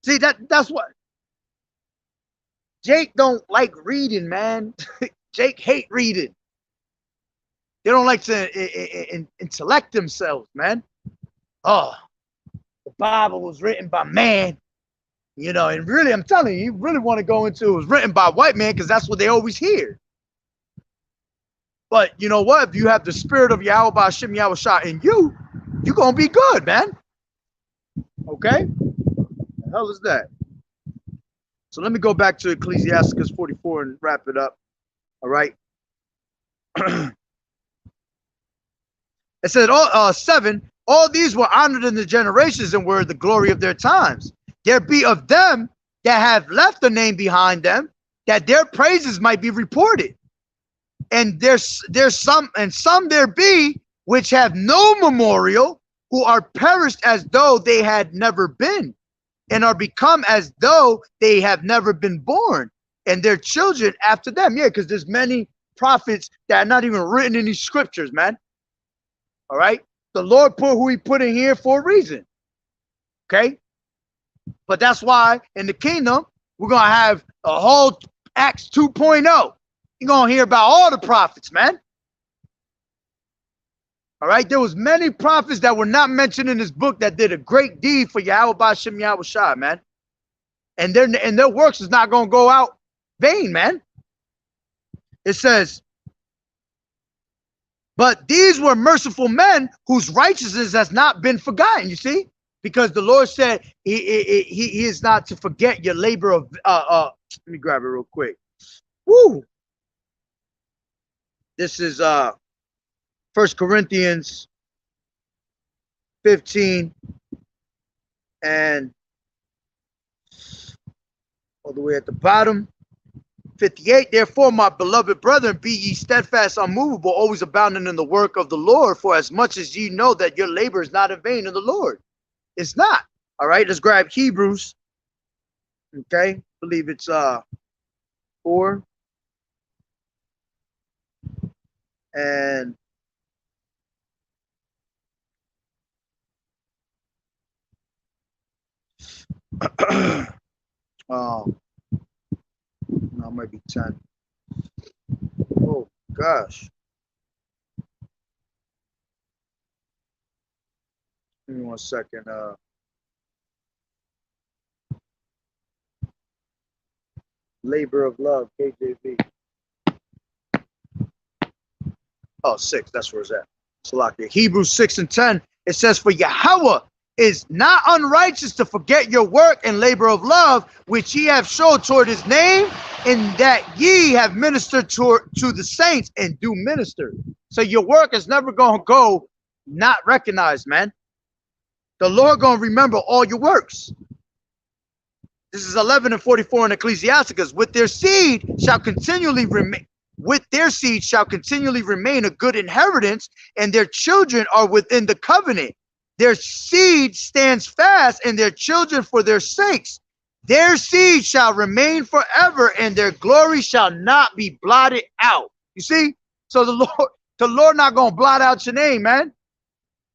See, that's what Jake don't like reading, man. Jake hate reading. They don't like to intellect themselves, man. Oh, the Bible was written by man, you know, and really, I'm telling you, you really want to go into it was written by white man, because that's what they always hear. But you know what? If you have the spirit of Yahweh Ba'ashem Yahweh Shai in you, you're going to be good, man. Okay? The hell is that? So let me go back to Ecclesiasticus 44 and wrap it up. All right. It said, 7, all these were honored in the generations and were the glory of their times. There be of them that have left a name behind them, that their praises might be reported. And there's some there be which have no memorial, who are perished as though they had never been, and are become as though they have never been born, and their children after them. Yeah, because there's many prophets that are not even written in these scriptures, man. All right. The Lord put who he put in here for a reason. Okay. But that's why in the kingdom, we're going to have a whole Acts 2.0. You're going to hear about all the prophets, man. All right. There was many prophets that were not mentioned in this book that did a great deed for Yahweh Ba'ashem Yahweh Shai, man. And their works is not going to go out vain, man. It says, but these were merciful men whose righteousness has not been forgotten, you see? Because the Lord said he is not to forget your labor of, let me grab it real quick. Woo! This is 1 Corinthians 15 and all the way at the bottom. 58, therefore, my beloved brethren, be ye steadfast, unmovable, always abounding in the work of the Lord, for as much as ye know that your labor is not in vain in the Lord. It's not. All right, let's grab Hebrews. Okay, I believe it's 4 and no, it might be 10. Oh gosh. Give me 1 second. Labor of love, KJV. Oh, 6. That's where it's at. So like Hebrews 6 and 10, it says, for Yahweh is not unrighteous to forget your work and labor of love, which ye have showed toward his name, and that ye have ministered to the saints and do minister. So your work is never going to go not recognized, man. The Lord going to remember all your works. This is 11 and 44 in Ecclesiasticus. With their seed shall continually remain a good inheritance, and their children are within the covenant. Their seed stands fast, and their children for their sakes. Their seed shall remain forever, and their glory shall not be blotted out. You see? So the Lord not gonna blot out your name, man.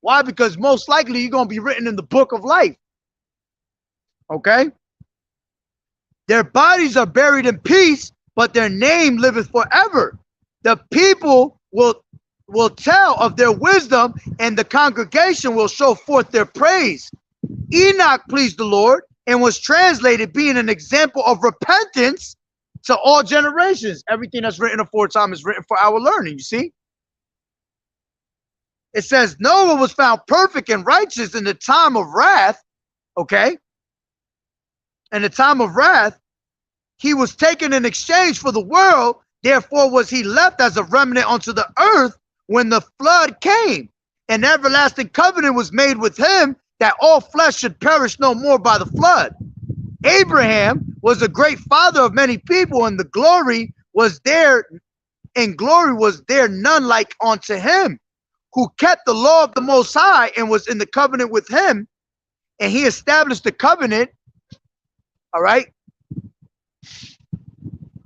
Why? Because most likely you're gonna be written in the book of life. Okay? Their bodies are buried in peace, but their name liveth forever. The people will tell of their wisdom, and the congregation will show forth their praise. Enoch pleased the Lord and was translated, being an example of repentance to all generations. Everything that's written aforetime is written for our learning, you see? It says Noah was found perfect and righteous in the time of wrath, okay? In the time of wrath, he was taken in exchange for the world. Therefore was he left as a remnant unto the earth when the flood came. An everlasting covenant was made with him, that all flesh should perish no more by the flood. Abraham was a great father of many people, and glory was there none like unto him, who kept the law of the Most High and was in the covenant with him, and he established the covenant. All right.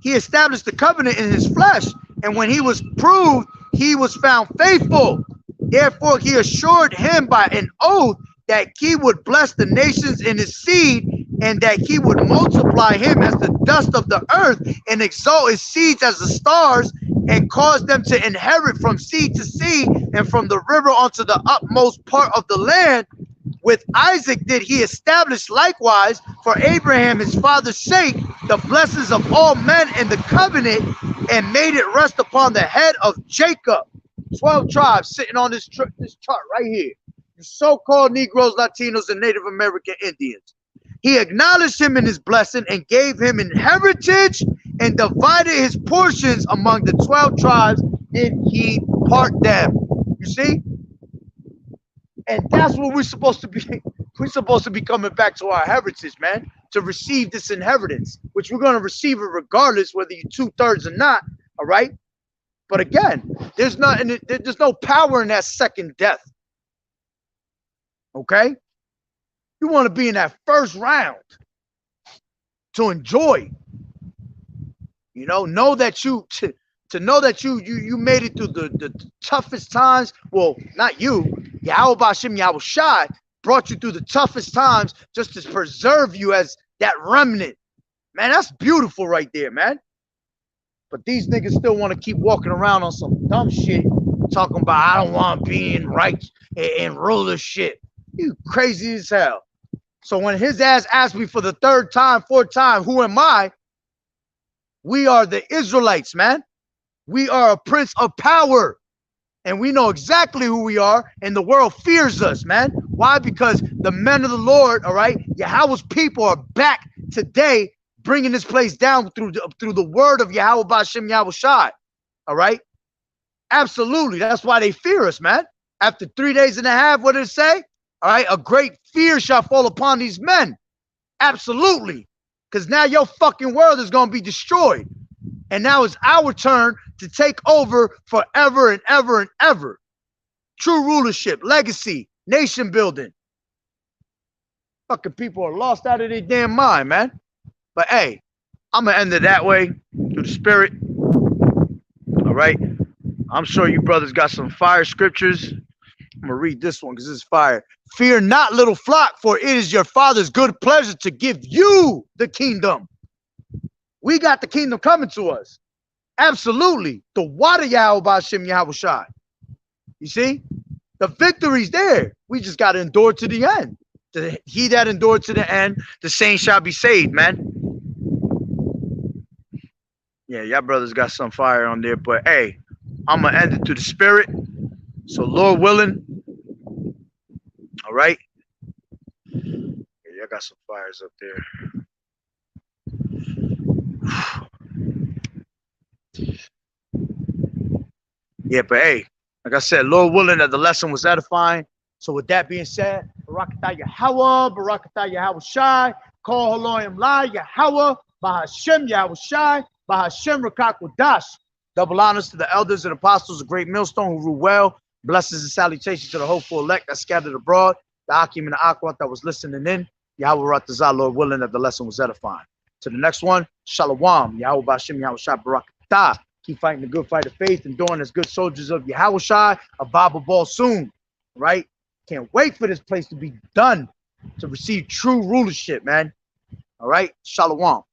He established the covenant in his flesh, and when he was proved, he was found faithful. Therefore he assured him by an oath that he would bless the nations in his seed, and that he would multiply him as the dust of the earth, and exalt his seeds as the stars, and cause them to inherit from sea to sea, and from the river unto the utmost part of the land. With Isaac did he establish likewise for Abraham his father's sake the blessings of all men in the covenant, and made it rest upon the head of Jacob. 12 tribes sitting on this chart right here. The so-called Negroes, Latinos, and Native American Indians. He acknowledged him in his blessing and gave him an heritage, and divided his portions among the 12 tribes did he part them. You see? And that's what we're supposed to be. We're supposed to be coming back to our heritage, man, to receive this inheritance, which we're going to receive it regardless whether you're 2/3 or not. All right. But again, there's no power in that second death. Okay. You want to be in that first round to enjoy. You know that you to know that you made it through the toughest times. Well, not you. YAHAWAH'S brought you through the toughest times just to preserve you as that remnant. Man, that's beautiful right there, man. But these niggas still want to keep walking around on some dumb shit, talking about I don't want to be in right and ruler shit. You crazy as hell. So when his ass asked me for the 3rd time, 4th time, who am I? We are the Israelites, man. We are a prince of power. And we know exactly who we are, and the world fears us, man. Why? Because the men of the Lord, all right, Yahweh's people are back today, bringing this place down through the word of Yahweh B'Shem Yahushai. All right, absolutely. That's why they fear us, man. After 3 days and a half, what did it say? All right, a great fear shall fall upon these men. Absolutely, because now your fucking world is gonna be destroyed, and now it's our turn to take over forever and ever and ever. True rulership, legacy, nation building. Fucking people are lost out of their damn mind, man. But hey, I'm gonna end it that way through the spirit. All right. I'm sure you brothers got some fire scriptures. I'm gonna read this one because this is fire. Fear not, little flock, for it is your Father's good pleasure to give you the kingdom. We got the kingdom coming to us. Absolutely. The water Yahweh B'Shem Yahushai. You see? The victory's there. We just got to endure to the end. He that endured to the end, the saints shall be saved, man. Yeah, y'all brothers got some fire on there. But hey, I'm gonna end it through the spirit. So Lord willing, all right. Yeah, I got some fires up there. Yeah, but hey, like I said, Lord willing that the lesson was edifying. So with that being said, Barakatah Yahawah, Barakatah Yahweh Shai, Call Haloyim La, Yahawah, Bahashem Yahweh Shai, Bahashem Rakak Wadash. Double honors to the elders and apostles of Great Millstone who rule well. Blessings and salutations to the hopeful elect that scattered abroad, the Akim and the Akwat that was listening in. Yahweh Ratazah, Lord willing that the lesson was edifying. To the next one, Shalom, Yahweh Bahashem Yahweh Shai, Barakatah. Keep fighting the good fight of faith and doing as good soldiers of Yahweh Shai, a Bible ball soon, right? Can't wait for this place to be done, to receive true rulership, man. All right, Shalom.